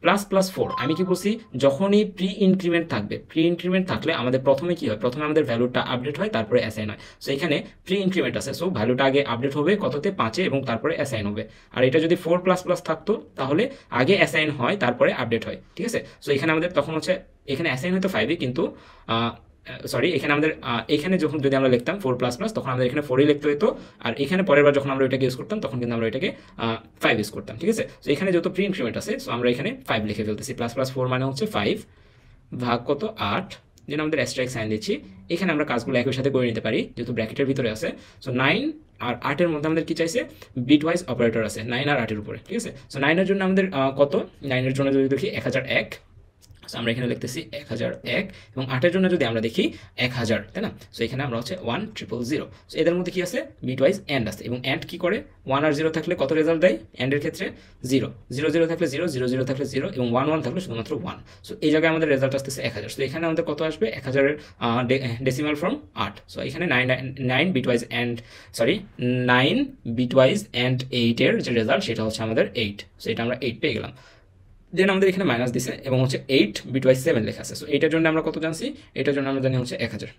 প্লাস প্লাস 4, আমি কি বলছি, যখনই প্রি ইনক্রিমেন্ট থাকবে, প্রি ইনক্রিমেন্ট থাকলে আমাদের প্রথমে কি হয়, প্রথমে আমাদের ভ্যালুটা আপডেট হয় তারপরে অ্যাসাইন হয়। সো এখানে প্রি ইনক্রিমেন্ট আছে, সো ভ্যালুটা আগে আপডেট হবে কততে, 5-এ, এবং তারপরে অ্যাসাইন হবে। আর এটা যদি 4 প্লাস প্লাস থাকতো তাহলে আগে অ্যাসাইন হয় তারপরে আপডেট হয়, ঠিক আছে। সো এখানে আমাদের তখন হচ্ছে এখানে অ্যাসাইন হয়তো 5-এ, কিন্তু সরি এখানে আমাদের এখানে যখন যদি আমরা লিখতাম 4 প্লাস প্লাস তখন আমাদের এখানে 4ই লিখতে হতো, আর এখানে পরের বার যখন আমরা এটাকে ইউজ করতাম তখন কিন্তু আমরা এটাকে 5 ইউজ করতাম, ঠিক আছে। সো এখানে যত প্রি ইনক্রিমেন্ট আছে, সো আমরা এখানে 5 লিখে ফেলতেছি, প্লাস প্লাস 4 মানে হচ্ছে 5 ভাগ কত 8, যেন আমাদের অ্যাস্টারিস্ক সাইন দিচ্ছি। এখানে আমরা কাজগুলো একই সাথে করে নিতে পারি যেহেতু ব্র্যাকেটের ভিতরে আছে। সো 9 আর 8-এর মধ্যে আমাদের কি চাইছে, বিটওয়াইজ অপারেটর আছে 9 আর 8-এর উপরে, ঠিক আছে। সো 9-এর জন্য আমাদের কত, 9-এর জন্য যদি দেখি 1001, আমরা এখানে লিখতেছি 1001, এবং 8-এর জন্য যদি আমরা দেখি 1000, তাই না। সো এখানে আমরা হচ্ছে 1000। সো এদের মধ্যে কি আছে, বিটওয়াইজ অ্যান্ড আছে, এবং অ্যান্ড কি করে, 1 আর 0 থাকলে কত রেজাল্ট দেয়, অ্যান্ডের ক্ষেত্রে 0, 0 0 থাকলে 0, 0 0 থাকলে 0, এবং 1 1 থাকলে শুধুমাত্র 1। সো এই জায়গায় আমাদের রেজাল্ট আসতেছে 1000। সো এখানে আমাদের কত আসবে, 1000-এর ডেসিমাল ফর্ম 8। সো এখানে 9 bitwise and, sorry 9 bitwise and 8-এর যে রেজাল্ট সেটা হচ্ছে আমাদের 8। সো এটা আমরা 8 পেয়ে গেলাম। দেন আমাদের এখানে মাইনাস দিছে, এবং হচ্ছে 8 বিটওয়াইজ 7 লেখা আছে। সো এটার জন্য আমরা কত জানছি, এটার জন্য আমরা জানি হচ্ছে 1000,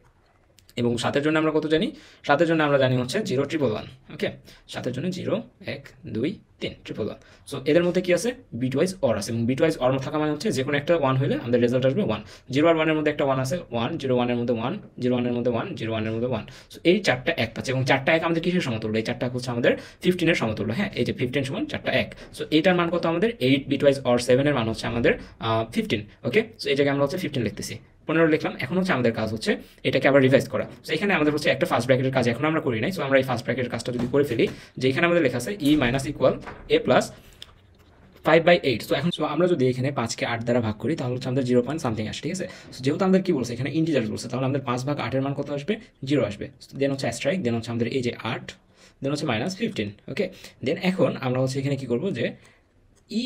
এবং 7-এর জন্য আমরা কত জানি, 7-এর জন্য আমরা জানি হচ্ছে 0 1 1। ওকে, 7-এর জন্য 0 1 2 3 1 1। সো এদের মধ্যে কি আছে, বিটওয়াইজ অর আছে, এবং বিটওয়াইজ অর থাকা মানে হচ্ছে যে কোনো একটা 1 হলে আমাদের রেজাল্ট আসবে 1। 0 আর 1-এর মধ্যে একটা 1 আছে, 1 0 1-এর মধ্যে 1 0 1-এর মধ্যে 1 0 1-এর মধ্যে 1। সো এই 4টা 1 পাচ্ছে, এবং 4টা 1 আমাদের কিসের সমতুল্য, এই 4টা হচ্ছে আমাদের 15-এর সমতুল্য। হ্যাঁ, এই যে 15 সমান 4টা 1। সো এইটার মান কত আমাদের, 8 বিটওয়াইজ অর 7-এর মান হচ্ছে আমাদের 15। ওকে, সো এই জায়গায় আমরা হচ্ছে 15 লিখতেছি, 15 লিখলাম। এখন হচ্ছে আমাদের কাজ হচ্ছে এটাকে আবার রিভাইজ করা। সো এখানে আমাদের হচ্ছে একটা ফার্স্ট ব্র্যাকেটের কাজ এখন আমরা করি নাই। সো আমরা এই ফার্স্ট ব্র্যাকেটের কাজটা যদি করে ফেলি, যে এখানে আমাদের লেখা আছে ই মাইনাস ইকুয়াল এ প্লাস 5/8। সো এখন আমরা যদি এখানে 5-কে 8 দ্বারা ভাগ করি তাহলে হচ্ছে আমাদের 0 পয়েন্ট সামথিং আসে, ঠিক আছে। সো যেহেতু আমাদের কি বলছে এখানে ইন্টিজার বলছে, তাহলে আমাদের 5 ভাগ 8-এর মান কত আসবে, 0 আসবে। দেন হচ্ছে অ্যাস্টারিস্ক, দেন হচ্ছে আমাদের এই যে 8, দেন হচ্ছে -15। ওকে, দেন এখন আমরা হচ্ছে এখানে কি করবো, যে ই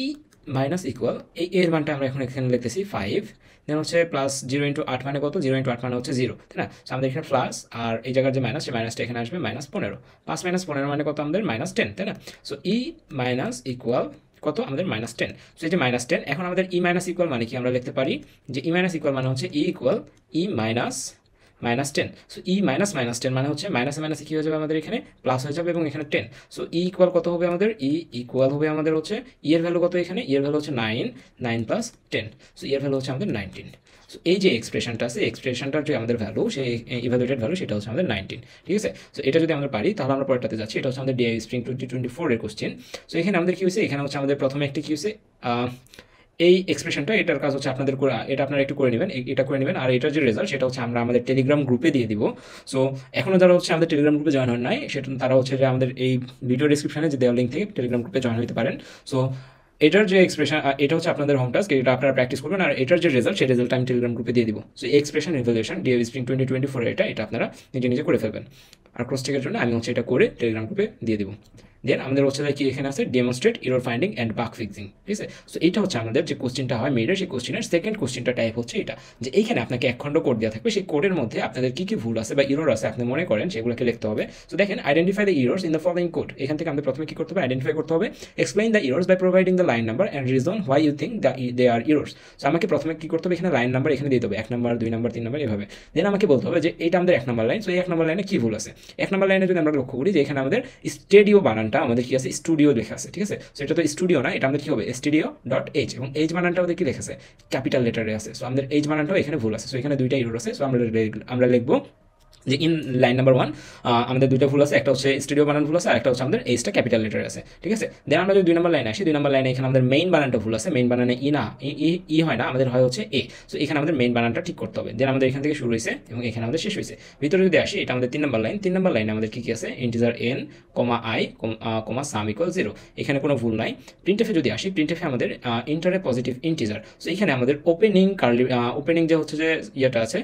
মাইনাস ইকুয়াল এই এর মানটা আমরা এখন এখানে লিখতেছি 5, দেন হচ্ছে প্লাস 0 ইন্টু 8 মানে কত, 0 ইন্টু 8 মানে হচ্ছে 0, তাই না? সো আমাদের এখানে প্লাস আর এই জায়গার যে মাইনাস, সেই মাইনাসটা এখানে আসবে -15, 5 - 15 মানে কত আমাদের -10, তাই না? সো ই মাইনাস ইকুয়াল কত আমাদের -10। সো এই যে -10, এখন আমাদের ই মাইনাস ইকুয়াল মানে কি আমরা লিখতে পারি যে ই মাইনাস ইকুয়াল মানে হচ্ছে ই ইকুয়াল ই মাইনাস -10। সো ই মাইনাস -10 মানে হচ্ছে মাইনাসে মাইনাসে কী হয়ে যাবে আমাদের এখানে প্লাস হয়ে যাবে এবং এখানে 10। সো ই ইকুয়াল কত হবে আমাদের, ই ইকুয়াল হবে আমাদের হচ্ছে ই এর ভ্যালু কত এখানে, ই এর ভ্যালু হচ্ছে 9, 9 + 10, সো ই এর ভ্যালু হচ্ছে আমাদের 19। সো এই যে এক্সপ্রেশনটা আছে, এক্সপ্রেশনটার যে আমাদের ভ্যালু, সেই ইভ্যালুয়েটেড ভ্যালু সেটা হচ্ছে আমাদের 19, ঠিক আছে? সো এটা যদি আমরা পারি তাহলে আমরা পরেরটাতে যাচ্ছি। এটা হচ্ছে আমাদের ডিআই স্প্রিং 2024 এর কোশ্চেন। সো এখানে আমাদের কী হয়েছে, এখানে হচ্ছে আমাদের প্রথমে একটি কী হয়েছে, এই এক্সপ্রেশনটা, এটার কাজ হচ্ছে আপনাদের এটা আপনারা একটু করে নেবেন, এটা করে নেবেন। আর এটার যে রেজাল্ট সেটা হচ্ছে আমরা আমাদের টেলিগ্রাম গ্রুপে দিয়ে দিব। সো এখনও যারা হচ্ছে আমাদের টেলিগ্রাম গ্রুপে জয়েন হন নাই, সেটা তারা হচ্ছে যে আমাদের এই ভিডিও ডিসক্রিপশনে যে দেওয়া লিঙ্ক থেকে টেলিগ্রাম গ্রুপে জয়েন হতে পারেন। সো এটার যে এক্সপ্রেশন, এটা হচ্ছে আপনাদের হোম টাস্ক, এটা আপনারা প্র্যাকটিস করবেন। আর এটার যে রেজাল্ট, সেই রেজাল্ট আমি টেলিগ্রাম গ্রুপে দিয়ে দিব। সো এই এক্সপ্রেশন ইভ্যালুয়েশন ডিআই স্প্রিং 2024 এটা আপনারা নিজে নিজে করে ফেলবেন। আর ক্রস চেকের জন্য আমি হচ্ছে এটা করে টেলিগ্রাম গ্রুপে দিয়ে দিব। দেন আমাদের হচ্ছে কি এখানে আছে demonstrate error finding and bug fixing, ঠিক আছে? সো এইটা হচ্ছে আমাদের যে কোশ্চেনটা হয় মেয়েদের, সেই কোশ্চেনের সেকেন্ড কোশ্চেনটা টাইপ হচ্ছে এটা, যে এইখানে আপনাকে এক খণ্ড কোড দেওয়া থাকবে, সেই কোডের মধ্যে আপনাদের কী কী ভুল আছে বা ইরর আছে আপনি মনে করেন সেগুলোকে লিখতে হবে। সো দেখেন, identify the errors in the following code. এখান থেকে আমাদের প্রথমে কী করতে হবে, আইডেন্টিফাই করতে হবে। Explain the errors by providing the line number and reason why you think they are errors. So আমাকে প্রথমে কী করতে হবে, এখানে লাইন নাম্বার এখানে দিতে হবে, 1 নাম্বার 2 নাম্বার 3 নাম্বার এভাবে। দেন আমাকে বলতে হবে যে এইটা আমাদের 1 নাম্বার লাইন। সো এই 1 নাম্বার লাইনে কী ভুল আছে। 1 নাম্বার লাইনে যদি আমরা লক্ষ্য করি যে এখানে আমাদের স্টুডিও বানানটা আমাদের কি আছে, স্টুডিও লেখা আছে, ঠিক আছে? সো এটা তো স্টুডিও না, এটা আমাদের কি হবে studio.h, এবং এইচ বানানটাও কি লেখা আছে, ক্যাপিটাল লেটারে আছে। সো আমাদের এইচ বানানটাও এখানে ভুল আছে। সো এখানে দুইটা ইরর আছে। সো আমরা লিখবো যে ইন লাইন নাম্বার 1 আমাদের দুইটা ভুল আছে, একটা হচ্ছে স্টুডিও বানান ভুল আছে, আর একটা হচ্ছে আমাদের এইচটা ক্যাপিটাল লেটারে আছে, ঠিক আছে? দেন আমরা যদি 2 নাম্বার লাইনে আসি, 2 নাম্বার লাইনে এখানে আমাদের মেইন বানানটা ভুল আছে, মেইন বানানে ই না, ই হয় না, আমাদের হয় হচ্ছে এ। সো এখানে আমাদের মেইন বানানটা ঠিক করতে হবে। দেন আমাদের এখান থেকে শুরু হয়েছে এবং এখানে আমাদের শেষ হয়েছে। ভিতরে যদি আসি, এটা আমাদের 3 নাম্বার লাইন। 3 নাম্বার লাইনে আমাদের কী কী আছে, integer n, i, some equal 0, এখানে কোনো ভুল নাই। প্রিন্টএফে যদি আসি, প্রিন্টএফে আমাদের ইন্টার এ পজিটিভ ইন্টিজার। সো এখানে আমাদের ওপেনিং যে হচ্ছে যে ইয়েটা আছে,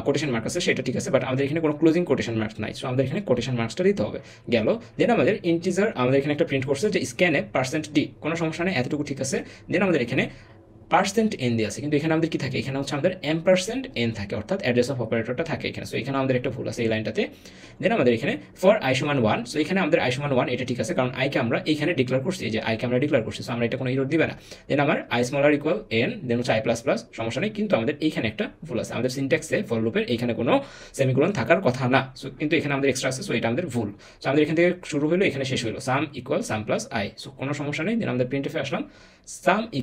কোটেশন মার্ক আছে, সেটা ঠিক আছে, বাট আমাদের এখানে কোনো ক্লোজিং কোটেশন মার্ক নাই। সো আমাদের এখানে কোটেশন মার্কসটা দিতে হবে, গেল। দেন আমাদের ইন্টিজার, আমাদের এখানে একটা প্রিন্ট করছে যে স্ক্যানে %d, কোনো সমস্যা নেই, এতটুকু ঠিক আছে। দেন আমাদের এখানে %n দিয়ে আছে, কিন্তু এখানে আমাদের কি থাকে, এখানে হচ্ছে আমাদের m% থাকে, অর্থাৎ অ্যাড্রেস অফ অপারেটরটা থাকে এখানে। সো এখানে আমাদের একটা ভুল আছে এই লাইনটাতে। দেন আমাদের এখানে ফর i = 1, সো এখানে আমাদের i = 1 এটা ঠিক আছে, কারণ আইকে আমরা এখানে ডিক্লেয়ার করছি, যে আইকে আমরা ডিক্লেয়ার করছি। সো আমরা এটা কোনো ইরর দিবে না। দেন আমার i smaller = n, দেন হচ্ছে i++, সমস্যা নেই, কিন্তু আমাদের এইখানে একটা ভুল আছে। আমাদের সিনট্যাক্সে ফর লুপের এইখানে কোনো সেমিকোলন থাকার কথা না। সো কিন্তু এখানে আমাদের এক্সট্রা আছে, সো এটা আমাদের ভুল। সো আমাদের এখান থেকে শুরু হলো, এখানে শেষ হলো সাম = সাম + i। সো কোনো সমস্যা নেই। দেন আমাদের প্রিন্টএফে আসলাম, সাম =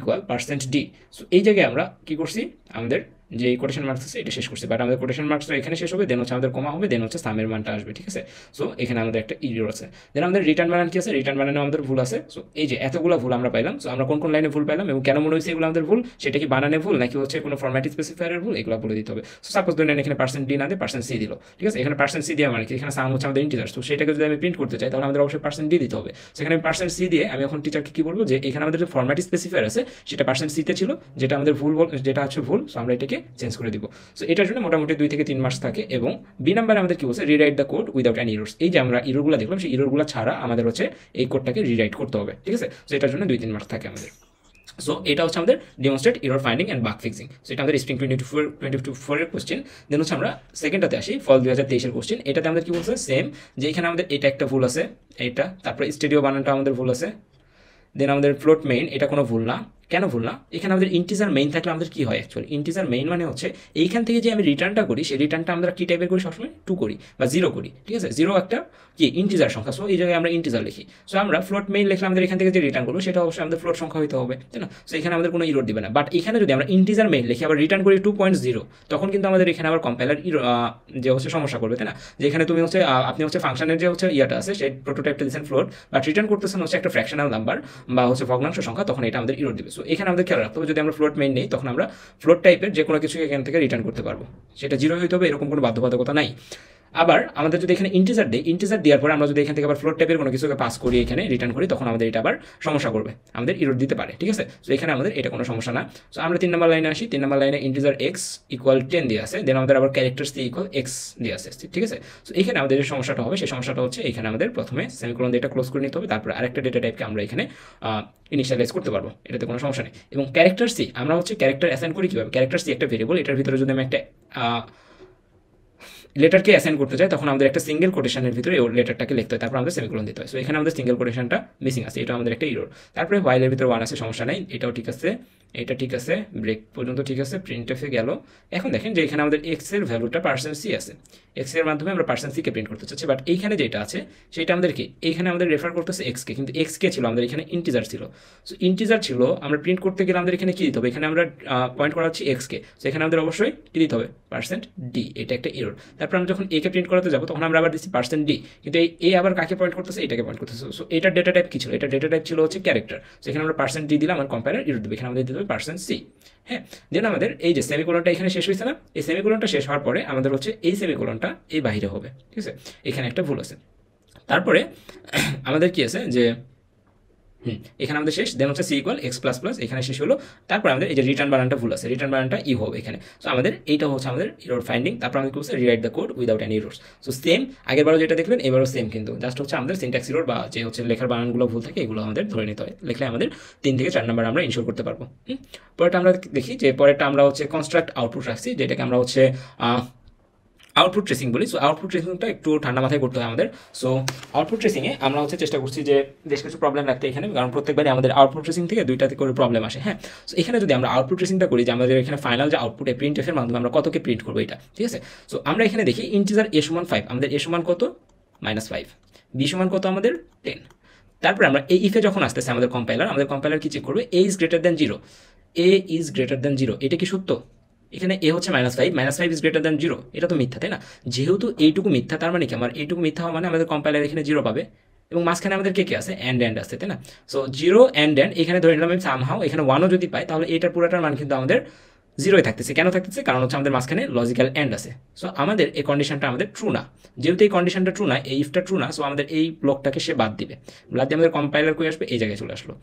%d। সো এই জায়গায় আমরা কি করছি, আমাদের যে কোটেশন মার্কস আছে এটা শেষ করছি, বাট আমাদের কোটেশন মার্কসটা এখানে শেষ হবে, দেন হচ্ছে আমাদের কমা হবে, দেন হচ্ছে সামের মানটা আসবে, ঠিক আছে? সো এখানে আমাদের একটা ইরর আছে। দেন আমাদের রিটার্ন বানান কি আছে, রিটার্ন বানানে আমাদের ভুল আছে। সো এই যে এতগুলো ভুল আমরা পাইলাম। সো আমরা কোন কোন লাইনে ভুল পাইলাম এবং কেন মনে হয়েছে এগুলো আমাদের ভুল, সেটা কি বানানে ভুল নাকি হচ্ছে কোনো ফরম্যাট স্পেসিফায়ারের ভুল, এগুলো বলে দিতে হবে। সো সাপোজ ধরেন এখানে %d না দিয়ে %c দিল, ঠিক আছে? এখানে %c দিয়ে মানে কি, এখানে সাম হচ্ছে আমাদের ইন্টিজার। তো সেটাকে যদি আমি প্রিন্ট করতে চাই, তাহলে আমাদের অবশ্যই %d দিতে হবে। সেখানে আমি %c দিয়ে আমি এখন টিচারকে কি বলবো, যে এখানে আমাদের যে ফরম্যাট স্পেসিফায়ার আছে সেটা %c তে ছিল, যেটা আমাদের ভুল, যেটা হচ্ছে ভুল। সো আমরা এটাকে চেঞ্জ করে দিব। সো এটার জন্য মোটামুটি 2 থেকে 3 মার্কস থাকে। এবং বি নাম্বারে আমাদের কি বলছে, rewrite the code without Annie errors. এই যে আমরা ইররগুলো দেখলাম, সেই ইররগুলো ছাড়া আমাদের হচ্ছে এই কোডটাকে রিরাইট করতে হবে, ঠিক আছে? সো এটার জন্য 2-3 মার্কস থাকে আমাদের। সো এটা হচ্ছে আমাদের demonstrate error finding and bug fixing. So এটা আমাদের স্প্রিং 2024 এর কোশ্চেন। দেন হচ্ছে আমরা সেকেন্ডটাতে আসি, ফল 2023 এর কোশ্চেন। এটাতে আমাদের কি বলছে, সেম, যে এখানে আমাদের এটা একটা ভুল আছে, এটা, তারপরে স্টুডিও বানানটা আমাদের ভুল আছে। দেন আমাদের ফ্লোট মেইন, এটা কোনো ভুল না। কেন ভুল না, এখানে আমাদের ইন্টিজার মেইন থাকলে আমাদের কি হয়, অ্যাকচুয়ালি ইন্টিজার মেইন মানে হচ্ছে এইখান থেকে যে আমি রিটার্নটা করি, সেই রিটার্নটা আমরা কি টাইপের করি, সবসময় 2 করি বা 0 করি, ঠিক আছে? 0 একটা কি ইন্টিজার সংখ্যা। সো এই জায়গায় আমরা ইন্টিজার লিখি। সো আমরা ফ্লোট মেইন লিখলে আমাদের এখান থেকে যে রিটার্ন করবো সেটা অবশ্যই আমাদের ফ্লোট সংখ্যা হতে হবে, তাই না? সো এখানে আমাদের কোনো ইরর দিবে না। বাট এখানে যদি আমরা ইন্টিজার মেইন লিখি আবার রিটার্ন করি 2.0, তখন কিন্তু আমাদের এখানে আবার কম্পাইলার যে হচ্ছে সমস্যা করবে, তাই না? যেখানে তুমি হচ্ছে আপনি হচ্ছে ফাংশনের যে হচ্ছে ইয়াটা আছে, সেই প্রোটোটাইপটা দিচ্ছেন ফ্লোট, বাট রিটার্ন করতেছেন হচ্ছে একটা ফ্র্যাকশনাল নাম্বার বা হচ্ছে ভগ্নাংশ সংখ্যা, তখন এটা আমাদের ইরর দিবে। সো এখানে আমাদের খেয়াল রাখতে হবে, যদি আমরা ফ্লোট মেইন নেই, তখন আমরা ফ্লোট টাইপের যে কোনো কিছু এখান থেকে রিটার্ন করতে পারবো, সেটা 0 হইতে হবে এরকম কোনো বাধ্যবাধকতা নাই। আবার আমাদের যদি এখানে ইন্টিজার দেয়, ইন্টিজার দেওয়ার পরে আমরা যদি এখান থেকে আবার ফ্লোট টাইপের কোনো কিছুকে পাস করি, এখানে রিটার্ন করি, তখন আমাদের এটা আবার সমস্যা করবে, আমাদের ইরর দিতে পারে, ঠিক আছে। সো এখানে আমাদের এটা কোনো সমস্যা না। সো আমরা 3 নম্বর লাইনে আসি। 3 নম্বর লাইনে ইন্টিজার এক্স ইকুয়াল 10 দিয়ে আছে, দেন আমাদের আবার ক্যারেক্টার সি ইকুয়াল এক্স দিয়ে আছে, ঠিক আছে। সো এখানে আমাদের যে সমস্যাটা হবে, সেই সমস্যাটা হচ্ছে এখানে আমাদের প্রথমে সেমিকোলন দিয়ে এটা ক্লোজ করে নিতে হবে, তারপর আরেকটা ডেটা টাইপকে আমরা এখানে ইনিশিয়ালাইজ করতে পারবো, এটাতে কোনো সমস্যা নেই। এবং ক্যারেক্টার সি আমরা হচ্ছে ক্যারেক্টার অ্যাসাইন করি কীভাবে, ক্যারেক্টার সি একটা ভেরিয়েবল, এটার ভিতরে যদি আমি একটা লেটারকে অ্যাসাইন করতে চাই, তখন আমাদের একটা সিঙ্গেল কোটেশনের ভিতরে ওই লেটারটাকে লিখতে হয়, তারপর আমাদের সেমিকোলন দিতে হয়। সো এখানে আমাদের সিঙ্গেল কোটেশনটা মিসিং আছে, এটা আমাদের একটা ইরর। তারপরে ওয়াইলের ভিতরে 1 আছে, সমস্যা নাই, এটাও ঠিক আছে, এটা ঠিক আছে, ব্রেক পর্যন্ত ঠিক আছে, প্রিন্ট এফে গেল। এখন দেখেন যে এখানে আমাদের এক্স এর ভ্যালুটা % সি আছে, এক্স এর মাধ্যমে আমরা % সিকে প্রিন্ট করতে চাচ্ছি, বাট এইখানে যেটা আছে সেটা আমাদের কি, এইখানে আমাদের রেফার করতেছে এক্সকে, কিন্তু এক্স কে ছিল আমাদের এখানে ইন্টিজার ছিল। সো ইন্টিজার ছিল, আমরা প্রিন্ট করতে গেলে আমাদের এখানে কি দিতে হবে, এখানে আমরা পয়েন্ট করা হচ্ছে এক্সকে, সো এখানে আমাদের অবশ্যই কি দিতে হবে, %d, এটা একটা এরর। তারপর আমরা যখন এ কে প্রিন্ট করাতে যাবো, তখন আমরা আবার দিচ্ছি %d, কিন্তু এই এ আবার কাকে পয়েন্ট করতেছে, এটাকে পয়েন্ট করতেছে। সো এটার ডেটা টাইপ কি ছিল, এটা ডেটা টাইপ ছিল হচ্ছে ক্যারেক্টার, সো এখানে আমরা %d দিলাম, আমার কম্পাইলার এরর দেবে, এখানে আমাদের দিতে হবে %c। হ্যাঁ, দেন আমাদের এই যে সেমিকোলনটা এখানে শেষ হয়েছে না, এই সেমিকোলনটা শেষ হওয়ার পরে আমাদের হচ্ছে এই সেমিকোলনটা এই বাইরে হবে, ঠিক আছে, এখানে একটা ভুল আছে। তারপরে আমাদের কি আছে যে এখানে আমাদের শেষ, দেন হচ্ছে C equal X plus plus, এখানে শেষ হলো। তারপর আমাদের এই যে রিটার্ন বানানটা ভুল আছে, রিটার্ন বানানটা ই হবে এখানে। সো আমাদের এইটা হচ্ছে আমাদের এরর ফাইন্ডিং। তারপর আমাদের কি বলছে, rewrite the code without any errors. So same, আগেরবারও যেটা দেখলেন এবারও সেম, কিন্তু জাস্ট হচ্ছে আমাদের সিনট্যাক্স এরর বা যে হচ্ছে লেখার বানানগুলো ভুল থাকে, এগুলো আমাদের ধরে নিতে হয়, লিখলে আমাদের 3 থেকে 4 নাম্বার আমরা ইনশোর করতে পারবো। পরেরটা আমরা দেখি, যে পরেরটা আমরা হচ্ছে কনস্ট্রাক্ট আউটপুট রাখছি, যেটাকে আমরা হচ্ছে আউটপুট ট্রেসিং বলি। সো আউটপুট ট্রেসিংটা একটু ঠান্ডা মাথায় করতে হয় আমাদের। সো আউটপুট ট্রেসিংয়ে আমরা হচ্ছে চেষ্টা করছি যে বেশ কিছু প্রবলেম রাখতে এখানে, কারণ প্রত্যেকবারই আমাদের আউটপুট ট্রেসিং থেকে 2টাতে করে প্রবলেম আসে। হ্যাঁ, সো এখানে যদি আমরা আউটপুট ট্রেসিংটা করি, যে আমাদের এখানে ফাইনাল যে আউটপুটে প্রিন্ট এফের মাধ্যমে আমরা কতকে প্রিন্ট করবো এটা, ঠিক আছে। সো আমরা এখানে দেখি ইন্টিজার a = 5, আমাদের a = কত, -5, b = কত, আমাদের 10। তারপরে আমরা এই ইফে যখন আসতেছে আমাদের কম্পাইলার কি চেক করবে, a is greater than 0, a is greater than 0, এটা কি সত্য, এখানে এ হচ্ছে -5 ইজ গ্রেটার দ্যান 0, এটা তো মিথ্যা, তাই না। যেহেতু এইটুকু মিথ্যা, তার মানে কি, আমার এইটুকু মিথ্যা হওয়া মানে আমাদের কম্পাইলার এখানে 0 পাবে, এবং মাঝখানে আমাদের কে আছে, অ্যান্ড আছে, তাই না। সো 0 অ্যান্ড এখানে ধরে নিলাম আমি সামহাও এখানে 1ও যদি পাই, তাহলে এটার পুরোটার মান কিন্তু আমাদের 0ই থাকতেছে। কেন থাকতেছে, কারণ হচ্ছে আমাদের মাঝখানে লজিক্যাল অ্যান্ড আছে। সো আমাদের এই কন্ডিশনটা আমাদের ট্রু না, যেহেতু এই কন্ডিশনটা ট্রু না, এই ইফটা ট্রু না, সো আমাদের এই ব্লকটাকে সে বাদ দিবে, বাদ দিয়ে আমাদের কম্পাইলার কই আসবে, এই জায়গায় চলে আসলো,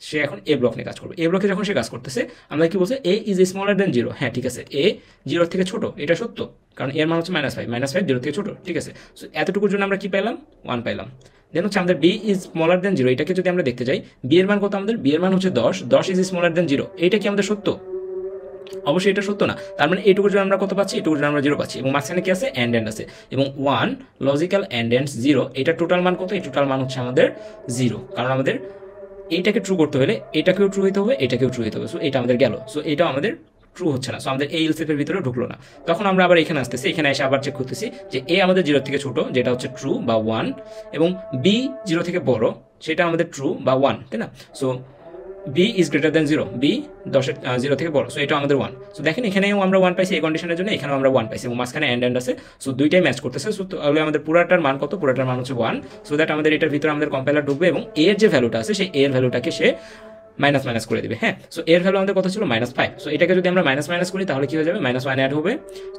সে এখন এ ব্লক নিয়ে কাজ করবে। এ ব্লকে যখন সে কাজ করতেছে, আমরা কি বলছে, এ ইজ স্মলার দেন 0, হ্যাঁ ঠিক আছে, এ 0 থেকে ছোট, এটা সত্য, কারণ এর মান হচ্ছে -5 0 থেকে ছোট, ঠিক আছে। সো এতটুকুর জন্য আমরা কি পেলাম, 1 পাইলাম। দেন হচ্ছে আমাদের বি ইজ স্মলার দেন 0, এটাকে যদি আমরা দেখতে যাই, বি এর মান কত, আমাদের বি এর মান হচ্ছে 10 ইজ স্মলার দেন 0, এইটা কি আমাদের সত্য, অবশ্যই এটা সত্য না। তার মানে এইটুকুর জন্য আমরা কত পাচ্ছি, এইটুকুর জন্য আমরা 0 পাচ্ছি, এবং মাঝখানে কি আছে, অ্যান্ড আছে, এবং 1 লজিক্যাল অ্যান্ড 0, এটা টোটাল মান কত, এই টোটাল মান হচ্ছে আমাদের 0, কারণ আমাদের এইটাকে ট্রু করতে হলে এটাকেও ট্রু হইতে হবে, এটাকেও ট্রু হইতে হবে। সো এটা আমাদের গেল, সো এটাও আমাদের ট্রু হচ্ছে না, সো আমাদের এই এলসেফের ভিতরে ঢুকলো না। তখন আমরা আবার এখানে আসতেছি, এখানে এসে আবার চেক করতেছি যে এ আমাদের 0 থেকে ছোট, যেটা হচ্ছে ট্রু বা 1, এবং বি 0 থেকে বড়, সেটা আমাদের ট্রু বা 1, তাই না। So B is greater than 0, B 0 থেকে বড়, সো এটা আমাদের 1। সো দেখেন এখানেও আমরা 1 পাইছি এই কন্ডিশনের জন্য, এখানেও আমরা 1 পাইছি, এবং মাঝখানে অ্যান্ড আছে, সো দুইটাই ম্যাচ করতেছে। সো তাহলে আমাদের পুরাটার মান কত, পুরাটার মান হচ্ছে 1, সো দ্যাট আমাদের এটার ভিতরে আমাদের কম্পাইলার ঢুকবে, এবং এর যে ভ্যালুটা আছে, সেই এর ভ্যালুটাকে সে মাইনাস করে দিবে। হ্যাঁ, সো এর ভ্যালু আমাদের কত ছিল, -5, সো এটাকে যদি আমরা মাইনাস করি, তাহলে কি হয়ে যাবে, -1 অ্যাড হবে,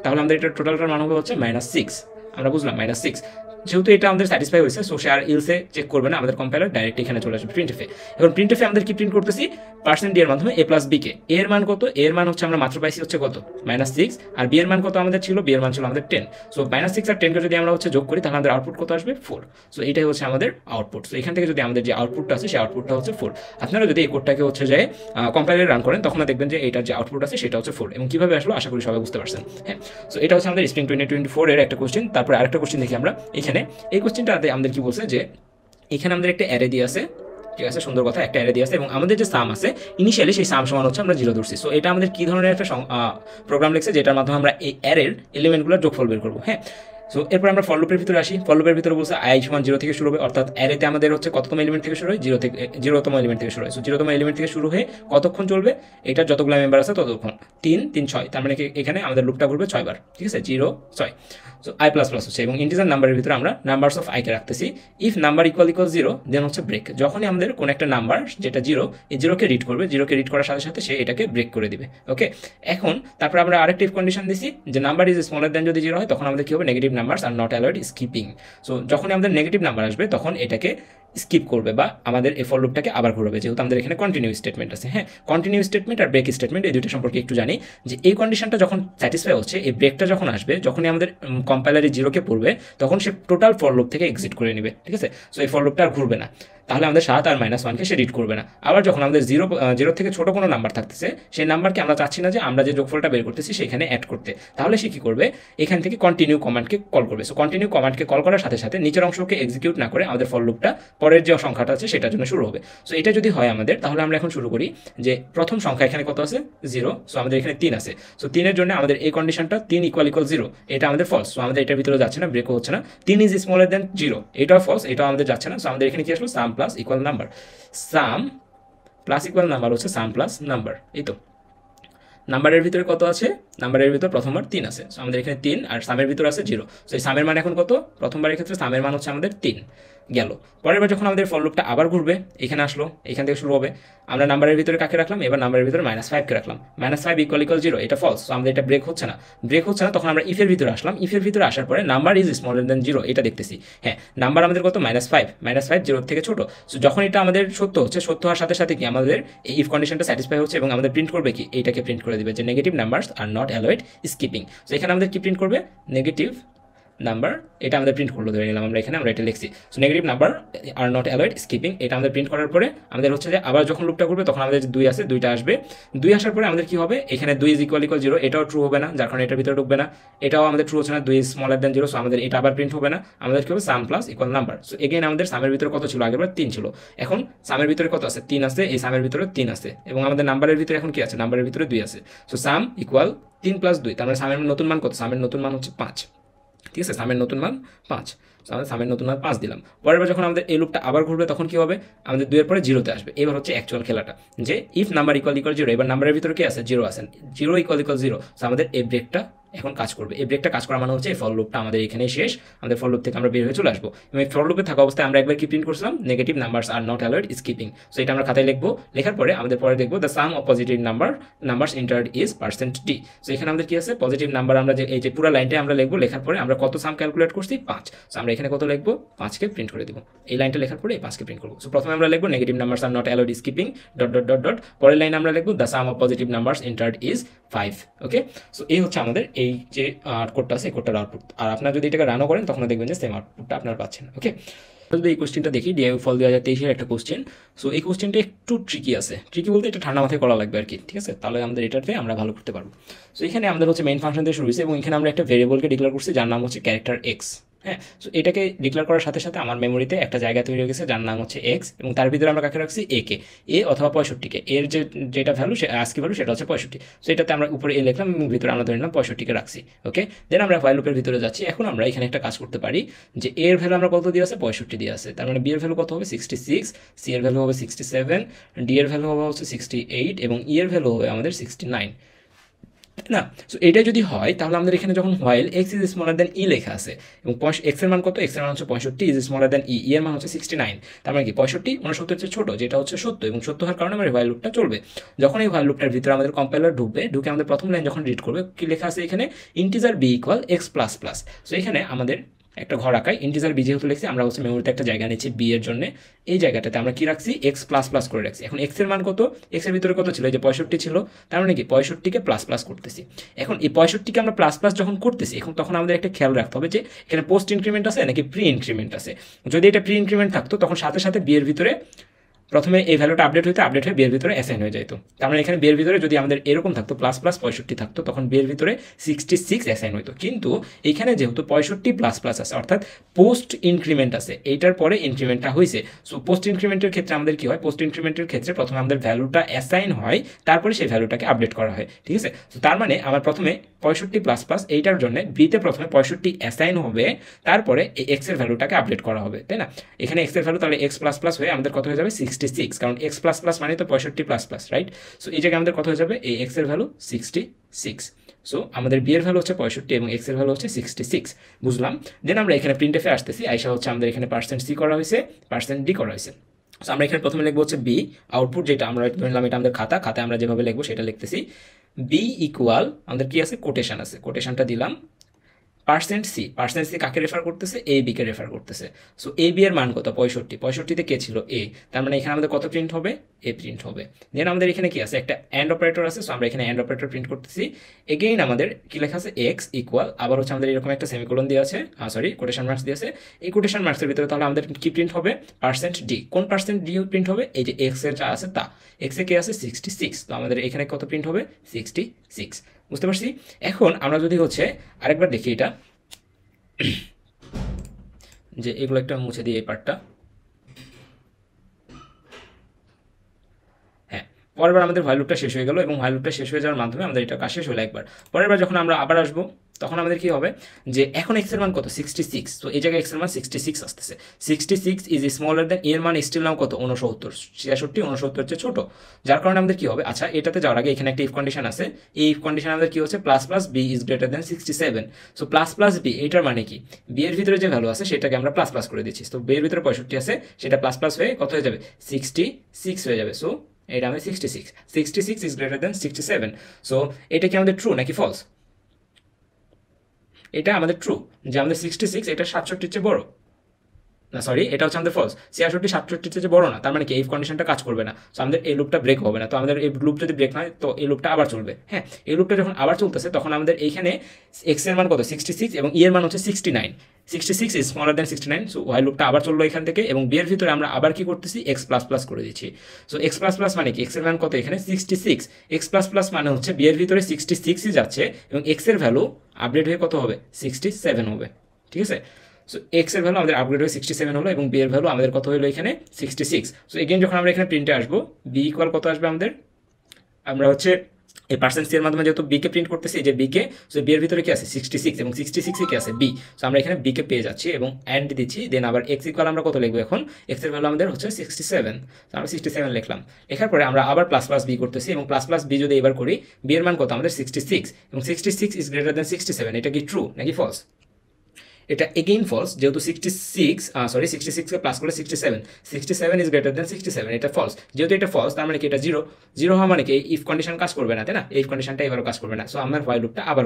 তাহলে আমাদের এটার টোটালটার মান হবে হচ্ছে -6, আমরা বুঝলাম -6। যেহেতু এটা আমাদের স্যাটিসফাই হয়েছে, সো সে আর ইলসে চেক করবে না, আমাদের কম্পাইলার ডাইরেক্ট এখানে চলে আসবে প্রিন্টএফে। এখন প্রিন্টএফে আমাদের কি প্রিন্ট করতেছি, % এর মাধ্যমে a + b কে, এর মান কত, এর মান হচ্ছে আমরা মাত্র পাইছি হচ্ছে কত, -6, আর বি এর মান কত আমাদের ছিল, বি এর মান ছিল আমাদের 10। সো -6 আর 10 কে যদি আমরা হচ্ছে যোগ করি, তাহলে আমাদের আউটপুট কত আসবে, 4। সো এটাই হচ্ছে আমাদের আউটপুট। সো এখান থেকে যদি আমাদের যে আউটপুটটা আছে, সেই আউটপুটটা হচ্ছে 4। আপনারা যদি এই কোডটাকে হচ্ছে যে কম্পাইলারে রান করেন, তখন দেখবেন যে এটার যে আউটপুট আছে সেটা হচ্ছে 4, এবং কিভাবে আসলো আশা করি সবাই বুঝতে পারছেন। হ্যাঁ, সো এটা হচ্ছে আমাদের স্প্রিং 2024 এর একটা কোশ্চেন। তারপরে আরেকটা কোশ্চেন দেখি আমরা এখানে, এই কোশ্চেনটাতে আমাদের কি বলছে, যে এখানে আমাদের একটা অ্যারে দিয়ে আছে, ঠিক আছে, সুন্দর কথা, একটা অ্যারে দিয়ে আছে, এবং আমাদের যে সাম আছে ইনিশিয়ালি, সেই সাম সমান হচ্ছে আমরা 0 ধরছি। সো এটা আমাদের কি ধরনের একটা প্রোগ্রাম লিখছে, যেটার মাধ্যমে আমরা এই অ্যারের এলিমেন্টগুলোর যোগফল বের করবো। হ্যাঁ, সো এরপর আমরা ফর লুপের ভিতরে আসি। ফর লুপের ভিতরে বলছে i = 0 থেকে শুরু হবে, অর্থাৎ অ্যারেতে আমাদের হচ্ছে কততম এলিমেন্ট থেকে শুরু হয়, 0তম এলিমেন্ট থেকে শুরু হয়। সো 0তম এলিমেন্ট থেকে শুরু হয়ে কতক্ষণ চলবে, এটা যতগুলো মেম্বার আছে ততক্ষণ, 3 3 6, তার মানে এখানে আমাদের লুপটা ঘুরবে 6 বার, ঠিক আছে, 0 6। সো i++ হচ্ছে, এবং ইন্টিজার নাম্বারের ভিতরে আমরা নাম্বারস অফ i কে রাখতেছি। ইফ নাম্বার = 0, দেন হচ্ছে ব্রেক, যখনই আমাদের কোন একটা নাম্বার যেটা 0, এই 0কে রিড করবে, 0কে রিড করার সাথে সাথে সে এটাকে ব্রেক করে দিবে। ওকে, এখন তারপর আমরা আরেকটা ইফ কন্ডিশন দিছি, যে নাম্বার ইজ স্মলার দেন যদি 0 হয়, তখন আমাদের কি হবে, negative numbers are not allowed skipping. So যখনই আমাদের নেগেটিভ নাম্বার আসবে তখন এটাকে স্কিপ করবে বা আমাদের এই ফর লুপটাকে আবার ঘুরবে, যেহেতু আমাদের এখানে কন্টিনিউ স্টেটমেন্ট আছে। হ্যাঁ, কন্টিনিউ স্টেটমেন্ট আর ব্রেক স্টেটমেন্ট এই দুইটা সম্পর্কে একটু জানি, যে এই কন্ডিশনটা যখন স্যাটিসফাই হচ্ছে, এই ব্রেকটা যখন আসবে, যখনই আমাদের কম্পাইলারে জিরোকে পড়বে তখন সে টোটাল ফর লুপ থেকে এক্সিট করে নেবে। ঠিক আছে, সো এই ফর লুপটা আর ঘুরবে না, তাহলে আমাদের 7 আর -1কে সে রিড করবে না। আবার যখন আমাদের জিরো থেকে ছোট কোনো নাম্বার থাকতেছে, সেই নাম্বারকে আমরা চাচ্ছি না যে আমরা যে যোগফলটা বের করতেছি সেখানে অ্যাড করতে, তাহলে সে কি করবে, এখান থেকে কন্টিনিউ কমান্ডকে কল করবে। সো কন্টিনিউ কমান্ডকে কল করার সাথে সাথে নিচের অংশকে এক্সিকিউট না করে আমাদের ফর লুপটা পরের যে সংখ্যাটা আছে সেটার জন্য শুরু হবে। সো এটা যদি হয় আমাদের, তাহলে আমরা এখন শুরু করি যে প্রথম সংখ্যা এখানে কত আছে 0, সো আমাদের এখানে 3 আছে। সো 3-এর জন্য আমাদের এই কন্ডিশনটা 3 = 0, এটা আমাদের ফলস, সো আমাদের এটার ভিতরে যাচ্ছে না, ব্রেকও হচ্ছে না। 3 ইজ স্মলার দেন 0, এটাও ফলস, এটাও আমাদের যাচ্ছে না। সো আমাদের এখানে কি আসলো, সাম প্লাস ইকুয়াল নাম্বার। সাম প্লাস ইকুয়াল নাম্বার হচ্ছে সাম প্লাস নাম্বার। এই তো নাম্বারের ভিতরে কত আছে, নাম্বারের ভিতরে প্রথমবার 3 আছে, সো আমাদের এখানে 3 আর সামের ভিতরে আছে 0। সো এই সামের মান এখন কত, প্রথমবারের ক্ষেত্রে সামের মান হচ্ছে আমাদের 3 গেল। পরের বার যখন আমাদের ফর লুপটা আবার ঘুরবে, এখানে আসলো, এখান থেকে শুরু হবে। আমরা নাম্বারের ভিতরে কাকে রাখলাম, এবার নাম্বারের ভিতরে -5কে রাখলাম। -5 = 0, এটা ফলস, সো আমাদের এটা ব্রেক হচ্ছে না। ব্রেক হচ্ছে না, তখন আমরা ইফের ভিতরে আসলাম। ইফের ভিতরে আসার পরে নাম্বার ইজ স্মলার দেন 0, এটা দেখতেছি। হ্যাঁ, নাম্বার আমাদের কত, -5, -5 0 থেকে ছোট। সো যখন এটা আমাদের সত্য হচ্ছে, সত্য হওয়ার সাথে সাথে কি আমাদের এই ইফ কন্ডিশনটা স্যাটিসফাই হচ্ছে এবং আমাদের প্রিন্ট করবে কি, এইটাকে প্রিন্ট করে দিবে যে negative numbers are not allowed skipping. So এখানে আমাদের কি প্রিন্ট করবে, নেগেটিভ নাম্বার, এটা আমাদের প্রিন্ট করলো, ধরে নিলাম আমরা এখানে, আমরা এটা লিখছি। So negative number are not allowed skipping, এটা আমাদের প্রিন্ট করার পরে আমাদের হচ্ছে যে আবার যখন লুপটা করবে তখন আমাদের যে 2 আছে, 2টা আসবে। 2 আসার পরে আমাদের কি হবে, এখানে 2 = 0, এটাও ট্রু হবে না, যার কারণে এটার ভিতরে ঢুকবে না। এটাও আমাদের ট্রু হচ্ছে না, 2 স্মলার দেন 0, সো আমাদের এটা আবার প্রিন্ট হবে না। আমাদের কি হবে, সাম plus equal number. So again আমাদের সামের ভিতরে কত ছিল, আগেরবার 3 ছিল, এখন সামের ভিতরে কত আছে, 3 আছে, এই সামের ভিতরে 3 আছে, এবং আমাদের নাম্বারের ভিতরে এখন কি আছে, নাম্বারের ভিতরে 2 আছে। সো সাম ইকুয়াল 3 + 2, তার মানে সামের নতুন মান কত, সামের নতুন মান হচ্ছে 5। ঠিক আছে, সামের নতুন মান 5, আমাদের সামের নতুন মান 5 দিলাম। পরের বার যখন আমাদের এই লুপটা আবার ঘুরবে তখন কি হবে, আমাদের 2 এর পরে 0-তে আসবে। এবার হচ্ছে অ্যাকচুয়াল খেলাটা, যে ইফ নাম্বার = 0, এবার নাম্বারের ভিতরে কি আছে, 0 আছে, 0 = 0, সো আমাদের এই ব্রেকটা এখন কাজ করবে। এই ব্রেকটা কাজ করা মানে হচ্ছে এই ফর লুপটা আমাদের এখানেই শেষ, আমাদের ফর লুপ থেকে আমরা বের হয়ে চলে আসবো। এবং এই ফর লুপে থাকা অবস্থায় আমরা একবার কি প্রিন্ট করছিলাম, negative numbers are not allowed skipping. So এটা আমরা খাতায় লিখবো, লেখার পরে আমাদের পরে দেখবো the some of positive numbers entered is %d। So এখানে আমাদের কি আছে, পজিটিভ নাম্বার, আমরা যে এই যে পুরো লাইনটা আমরা লিখবো, লেখার পরে আমরা কত সাম ক্যালকুলেট করছি, 5। সো আমরা এখানে কত লিখবো, 5কে প্রিন্ট করে দিব। এই লাইনটা লেখার পরে এই 5কে প্রিন্ট করবো। সো প্রথমে আমরা লিখবো negative numbers are not allowed skipping ... পরের লাইনে আমরা লিখবো the some of positive numbers entered is 5। Okay, so এই হচ্ছে আমাদের এই যে কোডটা আছে, এই কোডটার আউটপুট। আর আপনারা যদি এটাকে রানও করেন তখন দেখবেন যে সেম আউটপুটটা আপনারা পাচ্ছেন। ওকে, যদি এই কোশ্চেনটা দেখি, ডিআইইউ ফল 2023-এর একটা কোশ্চেন। সো এই কোশ্চেনটা একটু ট্রিকি আছে, ট্রিকি বলতে এটা ঠান্ডা মাথায় করা লাগবে আর কি। ঠিক আছে, তাহলে আমাদের এটাতে আমরা ভালো করতে পারবো। সো এখানে আমাদের হচ্ছে মেইন ফাংশন দিয়ে শুরু হয়েছে এবং এখানে আমরা একটা ভেরিয়েবলকে ডিক্লেয়ার করছি যার নাম হচ্ছে ক্যারেক্টার এক্স। হ্যাঁ, সো এটাকে ডিক্লেয়ার করার সাথে সাথে আমার মেমোরিতে একটা জায়গা তৈরি হয়ে গেছে যার নাম হচ্ছে এক্স, এবং তার ভিতরে আমরা কাকে রাখছি, এ অথবা 65কে। এর যেটা ভ্যালু, আজকে ভ্যালু সেটা হচ্ছে 65। সো এটাতে আমরা উপরে এ লিখলাম এবং ভিতরে আমরা ধরে নিলাম 65কে রাখছি। ওকে, দেন আমরা ফাইল লুপের ভিতরে যাচ্ছি। এখন আমরা এখানে একটা কাজ করতে পারি, যে এর ভ্যালু আমরা কত দিয়ে আছে, 65 দিয়ে আছে, তার মানে বি এর ভ্যালু কত হবে, 66, সি এর ভ্যালু হবে 67, ডি এর ভ্যালু হবে হচ্ছে 68, এবং ই এর ভ্যালু হবে আমাদের 69, তাই না? সো এটা যদি হয় তাহলে আমাদের এখানে যখন while X is smaller then E লেখা আছে এবং এক্স এর মান কত, এক্স এর মান হচ্ছে 65, ইজ স্মলার দেন ই, এর মান হচ্ছে 69, তার মানে কি 65 69 চেয়ে ছোট, যেটা হচ্ছে সত্য, এবং সত্য হওয়ার কারণে আমার হোয়াইল লুপটা চলবে। যখন এই হোয়াইল লুপটার ভিতরে আমাদের কম্পাইলার ঢুকে আমাদের প্রথম লাইন যখন রিড করবে, কি লেখা আছে এখানে, integer B equal X plus plus. So এখানে আমাদের একটা ঘর আঁকাই, ইন্টিজার বি যেহেতু লিখছি, আমরা হচ্ছে মেমোরিতে একটা জায়গা নিচ্ছি বি এর জন্য, এই জায়গাটাতে আমরা কি রাখছি, এক্স প্লাস প্লাস করে রাখছি। এখন এক্স এর মান কত, এক্স এর ভিতরে কত ছিল, এই যে 65 ছিল, তার মানে কি 65কে প্লাস প্লাস করতেছি। এখন এই 65কে আমরা প্লাস প্লাস যখন করতেছি, এখন তখন আমাদের একটা খেয়াল রাখতে হবে যে এখানে পোস্ট ইনক্রিমেন্ট আছে নাকি প্রি ইনক্রিমেন্ট আছে। যদি এটা প্রি ইনক্রিমেন্ট থাকতো তখন সাথে সাথে বি এর ভিতরে প্রথমে এই ভ্যালুটা আপডেট হয়ে বিয়ের ভিতরে অ্যাসাইন হয়ে যেত। তার মানে এখানে বিয়ের ভিতরে যদি আমাদের এরকম থাকতো প্লাস প্লাস 65 থাকতো, তখন বিয়ের ভিতরে 66 অ্যাসাইন হতো। কিন্তু এইখানে যেহেতু 65 প্লাস প্লাস আছে, অর্থাৎ পোস্ট ইনক্রিমেন্ট আছে, এইটার পরে ইনক্রিমেন্টটা হয়েছে। সো পোস্ট ইনক্রিমেন্টের ক্ষেত্রে আমাদের কি হয়, পোস্ট ইনক্রিমেন্টের ক্ষেত্রে প্রথমে আমাদের ভ্যালুটা অ্যাসাইন হয়, তারপরে সেই ভ্যালুটাকে আপডেট করা হয়। ঠিক আছে, তো তার মানে আমার প্রথমে 65 প্লাস প্লাস এইটার জন্য বিতে প্রথমে 65 অ্যাসাইন হবে, তারপরে এই এক্স এর ভ্যালুটাকে আপডেট করা হবে, তাই না? এখানে এক্স এর ভ্যালু তাহলে এক্স প্লাস প্লাস হয়ে আমাদের কত হয়ে যাবে, 66, কারণ এক্স প্লাস প্লাস মানে তো 65 প্লাস প্লাস, রাইট? সো এই জায়গায় আমাদের কত হয়ে যাবে, এই এক্স এর ভ্যালু 66। সো আমাদের বি এর ভ্যালু হচ্ছে 65 এবং এক্স এর ভ্যালু হচ্ছে 66, বুঝলাম। দেন আমরা এখানে প্রিন্টএফে আসতেছি, আইসা হচ্ছে আমাদের এখানে %c করা হয়েছে, %d করা হয়েছে। সো আমরা এখানে প্রথমে লিখবো হচ্ছে বি আউটপুট, যেটা আমরা ধরে নিলাম এটা আমাদের খাতায় আমরা যেভাবে লিখবো সেটা লিখতেছি। বি ইকুয়াল আমাদের কি আছে, কোটেশন আছে, কোটেশনটা দিলাম, পার্সেন্ট সি কাকে রেফার করতেছে, এ বি কে রেফার করতেছে। সো এ বি এর মান কত, 65 তে কে ছিল, এ, তার মানে এখানে আমাদের কত প্রিন্ট হবে, এ প্রিন্ট হবে। দেন আমাদের এখানে কি আছে, একটা অ্যান্ড অপারেটর আছে, সো আমরা এখানে অ্যান্ড অপারেটর প্রিন্ট করতেছি। এগেইন আমাদের কি লেখা আছে, এক্স ইকুয়াল, আবার হচ্ছে আমাদের এরকম একটা সেমিকোলন দিয়ে আছে, সরি কোটেশন মার্কস দিয়ে আছে। এই কোটেশন মার্কসের ভিতরে তাহলে আমাদের কি প্রিন্ট হবে, পার্সেন্ট ডি। কোন পার্সেন্ট ডি প্রিন্ট হবে, এই যে এক্স এর যা আছে তা, এক্স এ কে আছে 66, তো আমাদের এখানে কত প্রিন্ট হবে, 66। বুঝতে পারছি। এখন আমরা যদি হচ্ছে আরেকবার দেখি এটা, যে এগুলো একটা মুছে দিই এই পার্টটা। হ্যাঁ, পরের বার আমাদের ভয়েল লুপটা শেষ হয়ে গেল, এবং ভয়েল লুপটা শেষ হয়ে যাওয়ার মাধ্যমে আমাদের এটা কাজ শেষ হলো একবার। পরের বার যখন আমরা আবার আসবো, তখন আমাদের কি হবে, যে এখন এক্স এর মান কত, 66, তো এই জায়গায় এক্স এর মান 66 আসতেছে। 66 ইজ স্মলার দেন, এর মান স্টিল নাও কত, 69, 66, 69 হচ্ছে ছোট, যার কারণে আমাদের কি হবে, আচ্ছা এটাতে যাওয়ার আগে এখানে একটা ইফ কন্ডিশন আছে, এই ইফ কন্ডিশন আমাদের কি হচ্ছে, plus plus B is greater than 67। So plus plus B, এটার মানে কি, বি এর ভিতরে যে ভ্যালু আছে সেটাকে আমরা প্লাস প্লাস করে দিচ্ছি। তো বি এর ভিতরে 65 আছে, সেটা প্লাস প্লাস হয়ে কত হয়ে যাবে, 66 হয়ে যাবে। সো এটা আমাদের 66 ইজ গ্রেটার দেন 67। সো এটা কি আমাদের ট্রু নাকি ফলস, এটা আমাদের ট্রু, যে আমাদের 66 এটা 67 চেয়ে বড় না, সরি এটা হচ্ছে আমাদের ফলস, 66 67 চেয়ে বড় না, তার মানে কি এই কন্ডিশনটা কাজ করবে না। সো আমাদের এই লুপটা ব্রেক হবে না। তো আমাদের এই লুপ যদি ব্রেক না হয়, তো এই লুপটা আবার চলবে। হ্যাঁ, এই লুপটা যখন আবার চলতেছে, তখন আমাদের এইখানে এক্স এর মান কত, 66, এবং ই এর মান হচ্ছে 69। 66 is smaller then 69। So while লুপটা আবার চললো এখান থেকে, এবং বি এর ভিতরে আমরা আবার কি করতেছি, এক্স প্লাস প্লাস করে দিচ্ছি। সো এক্স প্লাস প্লাস মানে কি, এক্স এর মান কত এখানে 66, এক্স প্লাস প্লাস মানে হচ্ছে বি এর ভিতরে 66ই যাচ্ছে, এবং এক্স এর ভ্যালু আপডেট হয়ে কত হবে, 67 হবে। ঠিক আছে, সো এক্স এর ভ্যালু আমাদের আপগ্রেড হয়ে 67 হলো, এবং বি এর ভ্যালু আমাদের কত হলো এখানে 66। সো এগেইন যখন আমরা এখানে প্রিন্টে আসবো, বি ইকুয়াল কত আসবে আমাদের, আমরা হচ্ছে এই পার্সেন্ট সি এর মাধ্যমে যেহেতু বি কে প্রিন্ট করতেছি, যে বি কে, সো বি এর ভিতরে কি আছে 66, এবং 66 এ কি আছে বি। সো আমরা এখানে বি কে পেয়ে যাচ্ছি এবং অ্যান্ড দিচ্ছি। দেন আবার এক্স ইকুয়াল আমরা কত লিখবো, এখন এক্স এর ভ্যালু আমাদের হচ্ছে 67, তো আমরা 67 লিখলাম। লেখার পরে আমরা আবার প্লাস প্লাস বি করতেছি, এবং প্লাস প্লাস বি যদি এবার করি, বি এর মান কত আমাদের 66, এবং 66 ইজ গ্রেটার দেন 67, এটা কি ট্রু নাকি ফলস, এটা এগেইন ফলস, যেহেতু 66 কে প্লাস করে 67 ইজ গ্রেটার দেন 67, এটা ফলস। যেহেতু এটা ফলস, তার মানে কি এটা জিরো হওয়া মানে কি ইফ কন্ডিশন কাজ করবে না, তাই না, এই কন্ডিশনটা এবারও কাজ করবে না। সো আমার হোয়াইল লুপটা আবার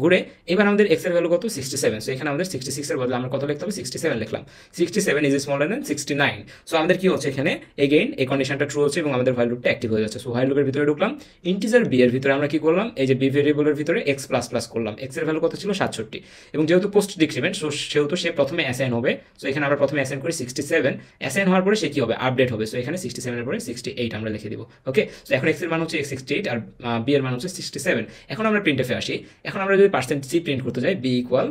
ঘুরে এবার আমাদের এক্স এর ভ্যালু কত, 67। সো এখানে আমাদের 66 এর বদলে আমরা কত লিখতে হবে, 67 লিখলাম। 67 ইজ স্মলার দেন 69। সো আমাদের কি হচ্ছে এখানে, এগেইন এই কন্ডিশনটা ট্রু হচ্ছে, এবং আমাদের হোয়াইল লুপটা অ্যাক্টিভ হয়ে যাচ্ছে। সো হোয়াইল লুপের ভিতরে ঢুকলাম, ইন্টিজার বি এর ভিতরে আমরা কি করলাম, এই যে বি ভেরিয়েবলের ভিতরে এক্স প্লাস প্লাস করলাম, এক্স এর ভ্যালু কত ছিল 67, এবং যেহেতু পোস্ট ডিক্রিমেন্ট, সেহেতু সে প্রথমে অ্যাসাইন হবে। সো এখানে আমরা প্রথমে অ্যাসাইন করি 67, অ্যাসাইন হওয়ার পরে সে কি হবে, আপডেট হবে। সো এখানে 67 এর পরে 68 আমরা লিখে দিব। ওকে, সো এখন এক্স এর মান হচ্ছে 68 আর বি এর মান হচ্ছে 67। এখন আমরা প্রিন্টএফে আসি। এখন আমরা যদি পার্সেন্ট সি প্রিন্ট করতে যাই, B equal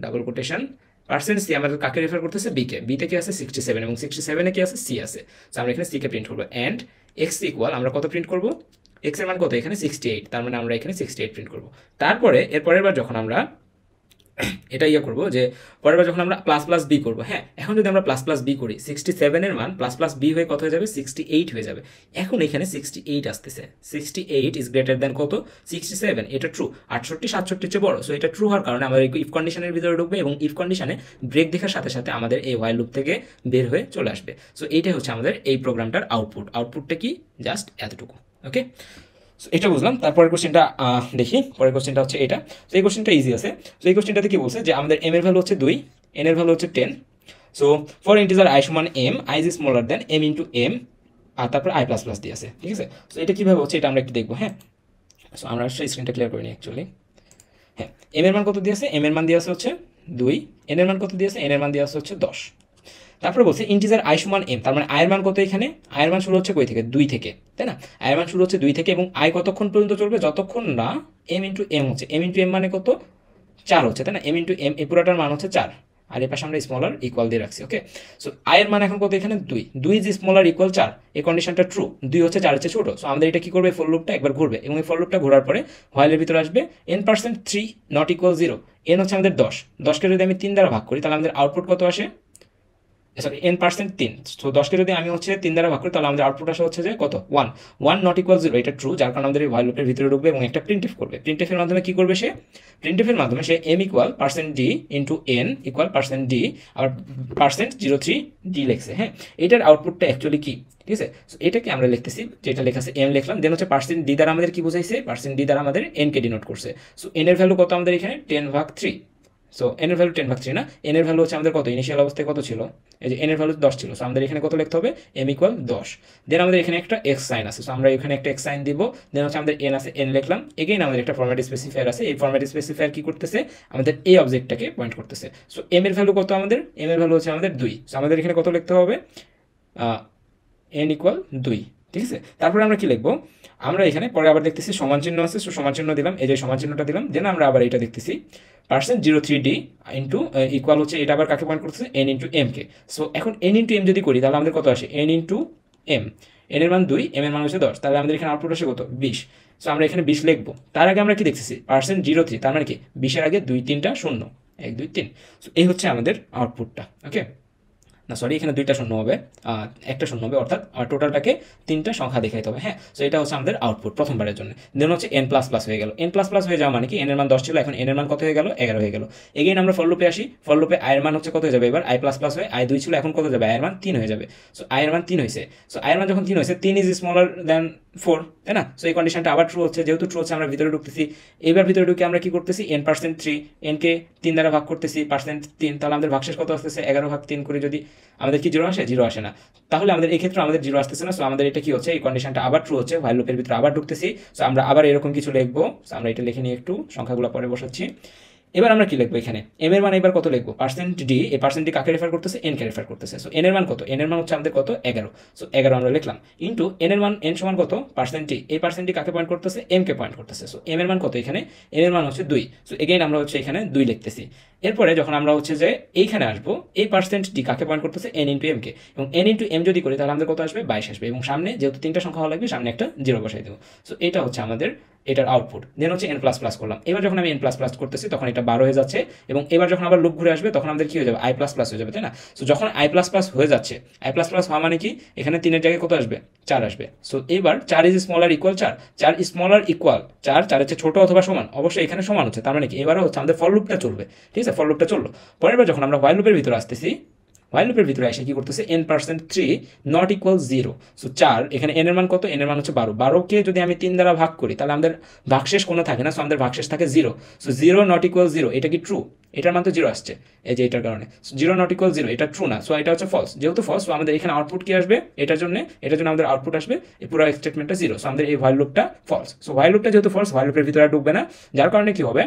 double quotation percent C, আমাদের কাকে রেফার করতেছে, বি কে, বিতে কি আছে 67, এবং 67 এ কি আছে, সি আছে। সো আমরা এখানে সি কে প্রিন্ট করবো, এন্ড এক্স ইকুয়াল আমরা কত প্রিন্ট করবো, এক্স এর মান কত এখানে 68, তার মানে আমরা এখানে 68 প্রিন্ট করবো। তারপরে এর পরের বার যখন আমরা এটা করবো, যে পরের বার যখন আমরা প্লাস প্লাস বি করবো, হ্যাঁ এখন যদি আমরা প্লাস প্লাস বি করি, 67 এর মান প্লাস প্লাস বি হয়ে কত হয়ে যাবে, 68 হয়ে যাবে। এখন এখানে 68 আসতেছে, 68 ইজ গ্রেটার দেন কত, 67, এটা ট্রু। 68 67 চেয়ে বড়, সো এটা ট্রু হওয়ার কারণে আমাদের ইফ কন্ডিশনের ভিতরে ঢুকবে, এবং ইফ কন্ডিশনে ব্রেক দেখার সাথে সাথে আমাদের এই হোয়াইল লুপ থেকে বের হয়ে চলে আসবে। সো এইটাই হচ্ছে আমাদের এই প্রোগ্রামটার আউটপুটটা কি, জাস্ট এতটুকু। ওকে, সো এটা বুঝলাম। তারপরের কোশ্চেনটা দেখি, পরের কোশ্চেনটা হচ্ছে এটা। তো এই কোশ্চেনটা ইজি আছে। তো এই কোশ্চেনটাতে কি বলছে, যে আমাদের এম এর ভ্যালু হচ্ছে 2, এন এর ভ্যালু হচ্ছে 10। সো ফর ইন্টিজার আই সমান M, I is smaller then M into M, আর তারপর আই প্লাস প্লাস দিয়ে আছে। ঠিক আছে, সো এটা কীভাবে হচ্ছে এটা আমরা একটু দেখবো। হ্যাঁ, সো আমরা স্ক্রিনটা ক্লিয়ার করিনি অ্যাকচুয়ালি। হ্যাঁ, এম এর মান কত দিয়েছে, এম এর মান দিয়ে আছে হচ্ছে 2, এন এর মান কত দিয়েছে, এন এর মান দিয়ে আছে হচ্ছে 10। তারপরে বলছে ইন্টিজার আই সমান এম, তার মানে আয়ের মান কত, এখানে আয়ের মান শুরু হচ্ছে কই থেকে, 2 থেকে, তাই না, আয়ের মান শুরু হচ্ছে 2 থেকে, এবং আই কতক্ষণ পর্যন্ত চলবে, যতক্ষণ না এম ইন্টু এম হচ্ছে, এম ইন্টু এম মানে কত 4 হচ্ছে, তাই না, এম ইন্টু এম এই পুরোটার মান হচ্ছে 4, আর এর পাশে আমরা স্মলার ইকুয়াল দিয়ে রাখছি। ওকে, সো আয়ের মান এখন কত এখানে 2 ইজ স্মলার ইকুয়াল 4, এই কন্ডিশনটা ট্রু, 2 হচ্ছে 4 হচ্ছে ছোট। সো আমাদের এটা কি করবে, ফর লুপটা একবার ঘুরবে, এবং এই ফর লুপটা ঘোরার পরে হোয়াইলের ভিতরে আসবে n% 3 নট ইকুয়াল 0, এন হচ্ছে আমাদের 10কে যদি আমি 3 দ্বারা ভাগ করি, তাহলে আমাদের আউটপুট কত আসে, সরি n% 3, তো 10কে যদি আমি হচ্ছে 3 দ্বারা ভাগ করি, তাহলে আমাদের আউটপুট আসে হচ্ছে যে কত 1 নট ইকুয়াল 0, এটা ট্রু, যার কারণে আমাদের এই হোয়াইল লুপের ভিতরে ঢুকবে এবং একটা প্রিন্টএফ করবে। প্রিন্টএফের মাধ্যমে কি করবে সে, প্রিন্টএফের মাধ্যমে সে m equal %d into n equal %d, আবার %03 d লিখছে। হ্যাঁ, এটার আউটপুটটা অ্যাকচুয়ালি কি, ঠিক আছে, সো এটাকে আমরা লিখতেছি, যেটা লেখা আছে m লিখলাম, দেন হচ্ছে %d দ্বারা আমাদের কি বোঝাইছে, %d দ্বারা আমাদের n কে ডিনোট করছে। সো n এর ভ্যালু কত আমাদের এখানে 10/3, সো এন এর ভ্যালু 10/3 না, এন এর ভ্যালু হচ্ছে আমাদের কত, ইনিশিয়াল অবস্থায় কত ছিল, এই যে এন এর ভ্যালু 10 ছিল। সো আমাদের এখানে কত লিখতে হবে, এম ইকুয়াল 10। দেন আমাদের এখানে একটা এক্স সাইন আছে, সো আমরা এখানে একটা এক্স সাইন দিব। দেন হচ্ছে আমাদের এন আছে, এন লিখলাম। এগেইন আমাদের একটা ফরম্যাট স্পেসিফায়ার আছে, এই ফরম্যাট স্পেসিফায়ার কি করতেছে, আমাদের এই অবজেক্টটাকে পয়েন্ট করতেছে। সো এম এর ভ্যালু কত আমাদের, এম এর ভ্যালু হচ্ছে আমাদের 2। সো আমাদের এখানে কত লিখতে হবে, এন ইকুয়াল 2, ঠিক আছে। তারপরে আমরা কি লিখবো, আমরা এখানে পরে আবার দেখতেছি সমান চিহ্ন আছে, সো সমান চিহ্ন দিলাম, এই যে সমান চিহ্নটা দিলাম। দেন আমরা আবার এটা দেখতেছি %03d ইন্টু ইকুয়াল হচ্ছে, এটা আবার কাকে পয়েন্ট করতেছে, N into M K. So এখন এন ইন্টু এম যদি করি তাহলে আমাদের কত আসে, এন ইন্টু এম, এন এর মান 2, এম এর মান হচ্ছে 10, তাহলে আমাদের এখানে আউটপুট আসে কত, 20। সো আমরা এখানে 20 লিখবো। তার আগে আমরা কি দেখতেছি, %03, তার মানে কি 20-এর আগে 2-3টা শূন্য, 1 2 3। সো এই হচ্ছে আমাদের আউটপুটটা। ওকে, না সরি, এখানে 2টা শূন্য হবে, একটা শূন্য হবে, অর্থাৎ টোটালটাকে 3টা সংখ্যা দেখাইতে হবে। হ্যাঁ, সো এটা হচ্ছে আমাদের আউটপুট প্রথমবারের জন্য। দেন হচ্ছে এন প্লাস প্লাস হয়ে গেল, এন প্লাস প্লাস হয়ে যাওয়া মানে কি, এন এর মান 10 ছিল, এখন এন এর মান কত হয়ে গেল, 11 হয়ে গেল। এগেইন আমরা ফর লুপে আসি, ফর লুপে আই এর মান হচ্ছে কত হয়ে যাবে, এবার আই প্লাস প্লাস হয়ে আই 2 ছিল, এখন কত যাবে, আই এর মান 3 হয়ে যাবে। সো আই এর মান 3 হয়েছে। সো আই এর মান যখন 3 হয়েছে, 3 ইজ স্মলার দ্যান 4, তাই না। সো এই কন্ডিশনটা আবার ট্রু হচ্ছে, যেহেতু ট্রু হচ্ছে আমরা ভিতরে ঢুকতেছি। এবার ভিতরে ঢুকে আমরা কি করতেছি, n%3, এনকে 3 দ্বারা ভাগ করতেছি, %3, তাহলে আমাদের ভাগশেষ কত আসতেছে, 11/3 করে। যদি আমাদের কি 0 আসে, 0 আসে না, তাহলে আমাদের এই ক্ষেত্রে আমাদের 0 আসতেছে না। সো আমাদের এটা কি হচ্ছে, এই কন্ডিশনটা আবার ট্রু হচ্ছে, ভাইল লুপের ভিতরে আবার ঢুকতেছি। সো আমরা আবার এরকম কিছু লিখবো। সো আমরা এটা লিখে নিয়ে একটু সংখ্যাগুলো পরে বসাচ্ছি। এবার আমরা কি লিখবো, এখানে এম এর মান এবার কত লিখবো, %d, এই %d কাকে রেফার করতেছে, এন কে রেফার করতেছে। সো এন এর মান কত, এন এর মান হচ্ছে আমাদের কত, 11। সো 11 আমরা লিখলাম, ইন্টু এন এর মান, এন সমান কত, %t, এই %d কাকে পয়েন্ট করতেছে, এম কে পয়েন্ট করতেছে। সো এম এর মান কত, এখানে এন এর মান হচ্ছে 2। সো এগেইন আমরা হচ্ছে এখানে 2 লিখতেছি। এরপরে যখন আমরা হচ্ছে যে এইখানে আসবো, এই %d কাকে পয়েন্ট করতেছে, এন ইন্টু এম কে, এবং এন ইন্টু এম যদি করি তাহলে আমাদের কত আসবে, 22 আসবে, এবং সামনে যেহেতু 3টা সংখ্যা হওয়া লাগবে, সামনে একটা 0 বসাই দেবো। সো এটা হচ্ছে আমাদের এটার আউটপুট। দেন হচ্ছে এন প্লাস প্লাস করলাম, এবার যখন আমি এন প্লাস প্লাস করতেছি তখন এটা 12 হয়ে যাচ্ছে, এবং এবার যখন আবার লুপ ঘুরে আসবে তখন আমাদের কি হয়ে যাবে, আই প্লাস প্লাস হয়ে যাবে, তাই না। সো যখন আই প্লাস প্লাস হয়ে যাচ্ছে, আই প্লাস প্লাস হওয়া মানে কি, এখানে 3-এর জায়গায় কত আসবে, 4 আসবে। সো এবার 4 is smaller equal 4, 4 smaller equal 4, 4 হচ্ছে ছোট অথবা সমান, অবশ্যই এখানে সমান হচ্ছে, তার মানে কি এবারও হচ্ছে আমাদের ফর লুপটা চলবে, ঠিক আছে, ফর লুপটা চললো। পরের বার যখন আমরা হোয়াইল লুপের ভিতরে আসতেছি, হোয়াইল লুপের ভিতরে এসে কি করতেছে, n%3 নট ইকুয়াল 0। সো 4, এখানে n এর মান কত, n এর মান হচ্ছে 12, 12কে যদি আমি 3 দ্বারা ভাগ করি তাহলে আমাদের ভাগশেষ কোনো থাকে না, সো আমাদের ভাগশেষ থাকে 0। সো 0 নট ইকুয়াল 0, এটা কি ট্রু, এটার মান তো 0 আসছে, এই যে এটার কারণে 0 নট ইকুয়াল 0, এটা ট্রু না। সো এটা হচ্ছে ফলস, যেহেতু ফলস, সো আমাদের এখানে আউটপুট কি আসবে, এটার জন্য আমাদের আউটপুট আসবে এই পুরো স্টেটমেন্টটা 0। সো আমাদের এই হোয়াইল লুপটা ফলস। সো হোয়াইল লুপটা যেহেতু ফলস, হোয়াইল লুপের ভিতরে ঢুকবে না, যার কারণে কি হবে,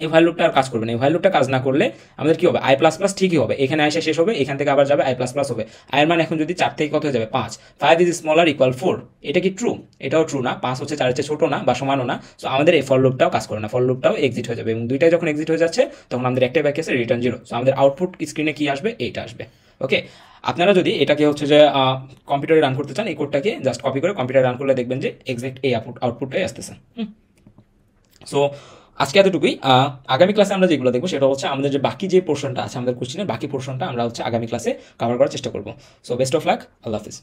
এই হোয়াইল লুপটা আর কাজ করবে না। এই হোয়াইল লুপটা কাজ না করলে আমাদের কি হবে, আই প্লাস প্লাস ঠিকই হবে, এখানে এসে শেষ হবে, এখান থেকে আবার যাবে আই প্লাস প্লাস হবে। আয়ের মান এখন যদি 4 থেকে কত হয়ে যাবে, 5, 5 ইজ স্মলার ইকুয়াল 4, এটা কি ট্রু, এটাও ট্রু না, 5 হচ্ছে 4 এর চেয়ে ছোট না বা সমানও না। সো আমাদের এই ফর লুপটাও কাজ করে না, ফর লুপটাও এক্সিট হয়ে যাবে, এবং দুইটাই যখন এক্সিট হয়ে যাচ্ছে তখন আমাদের একটাই বাকি আছে, রিটার্ন 0। সো আমাদের আউটপুট স্ক্রিনে কি আসবে, এইটা আসবে। ওকে, আপনারা যদি এটাকে হচ্ছে যে কম্পিউটারে রান করতে চান, এই কোডটাকে জাস্ট কপি করে কম্পিউটারে রান করলে দেখবেন যে এক্সাক্ট এই আউটপুটটাই আসতেছে। সো আজকে এতটুকুই। আগামী ক্লাসে আমরা যেগুলো দেখবো সেটা হচ্ছে আমাদের যে বাকি যে পোর্শনটা আছে, আমাদের কোশ্চেনের বাকি পোর্শনটা আমরা হচ্ছে আগামী ক্লাসে কভার করার চেষ্টা করবো। So best of luck, Allah Hafiz.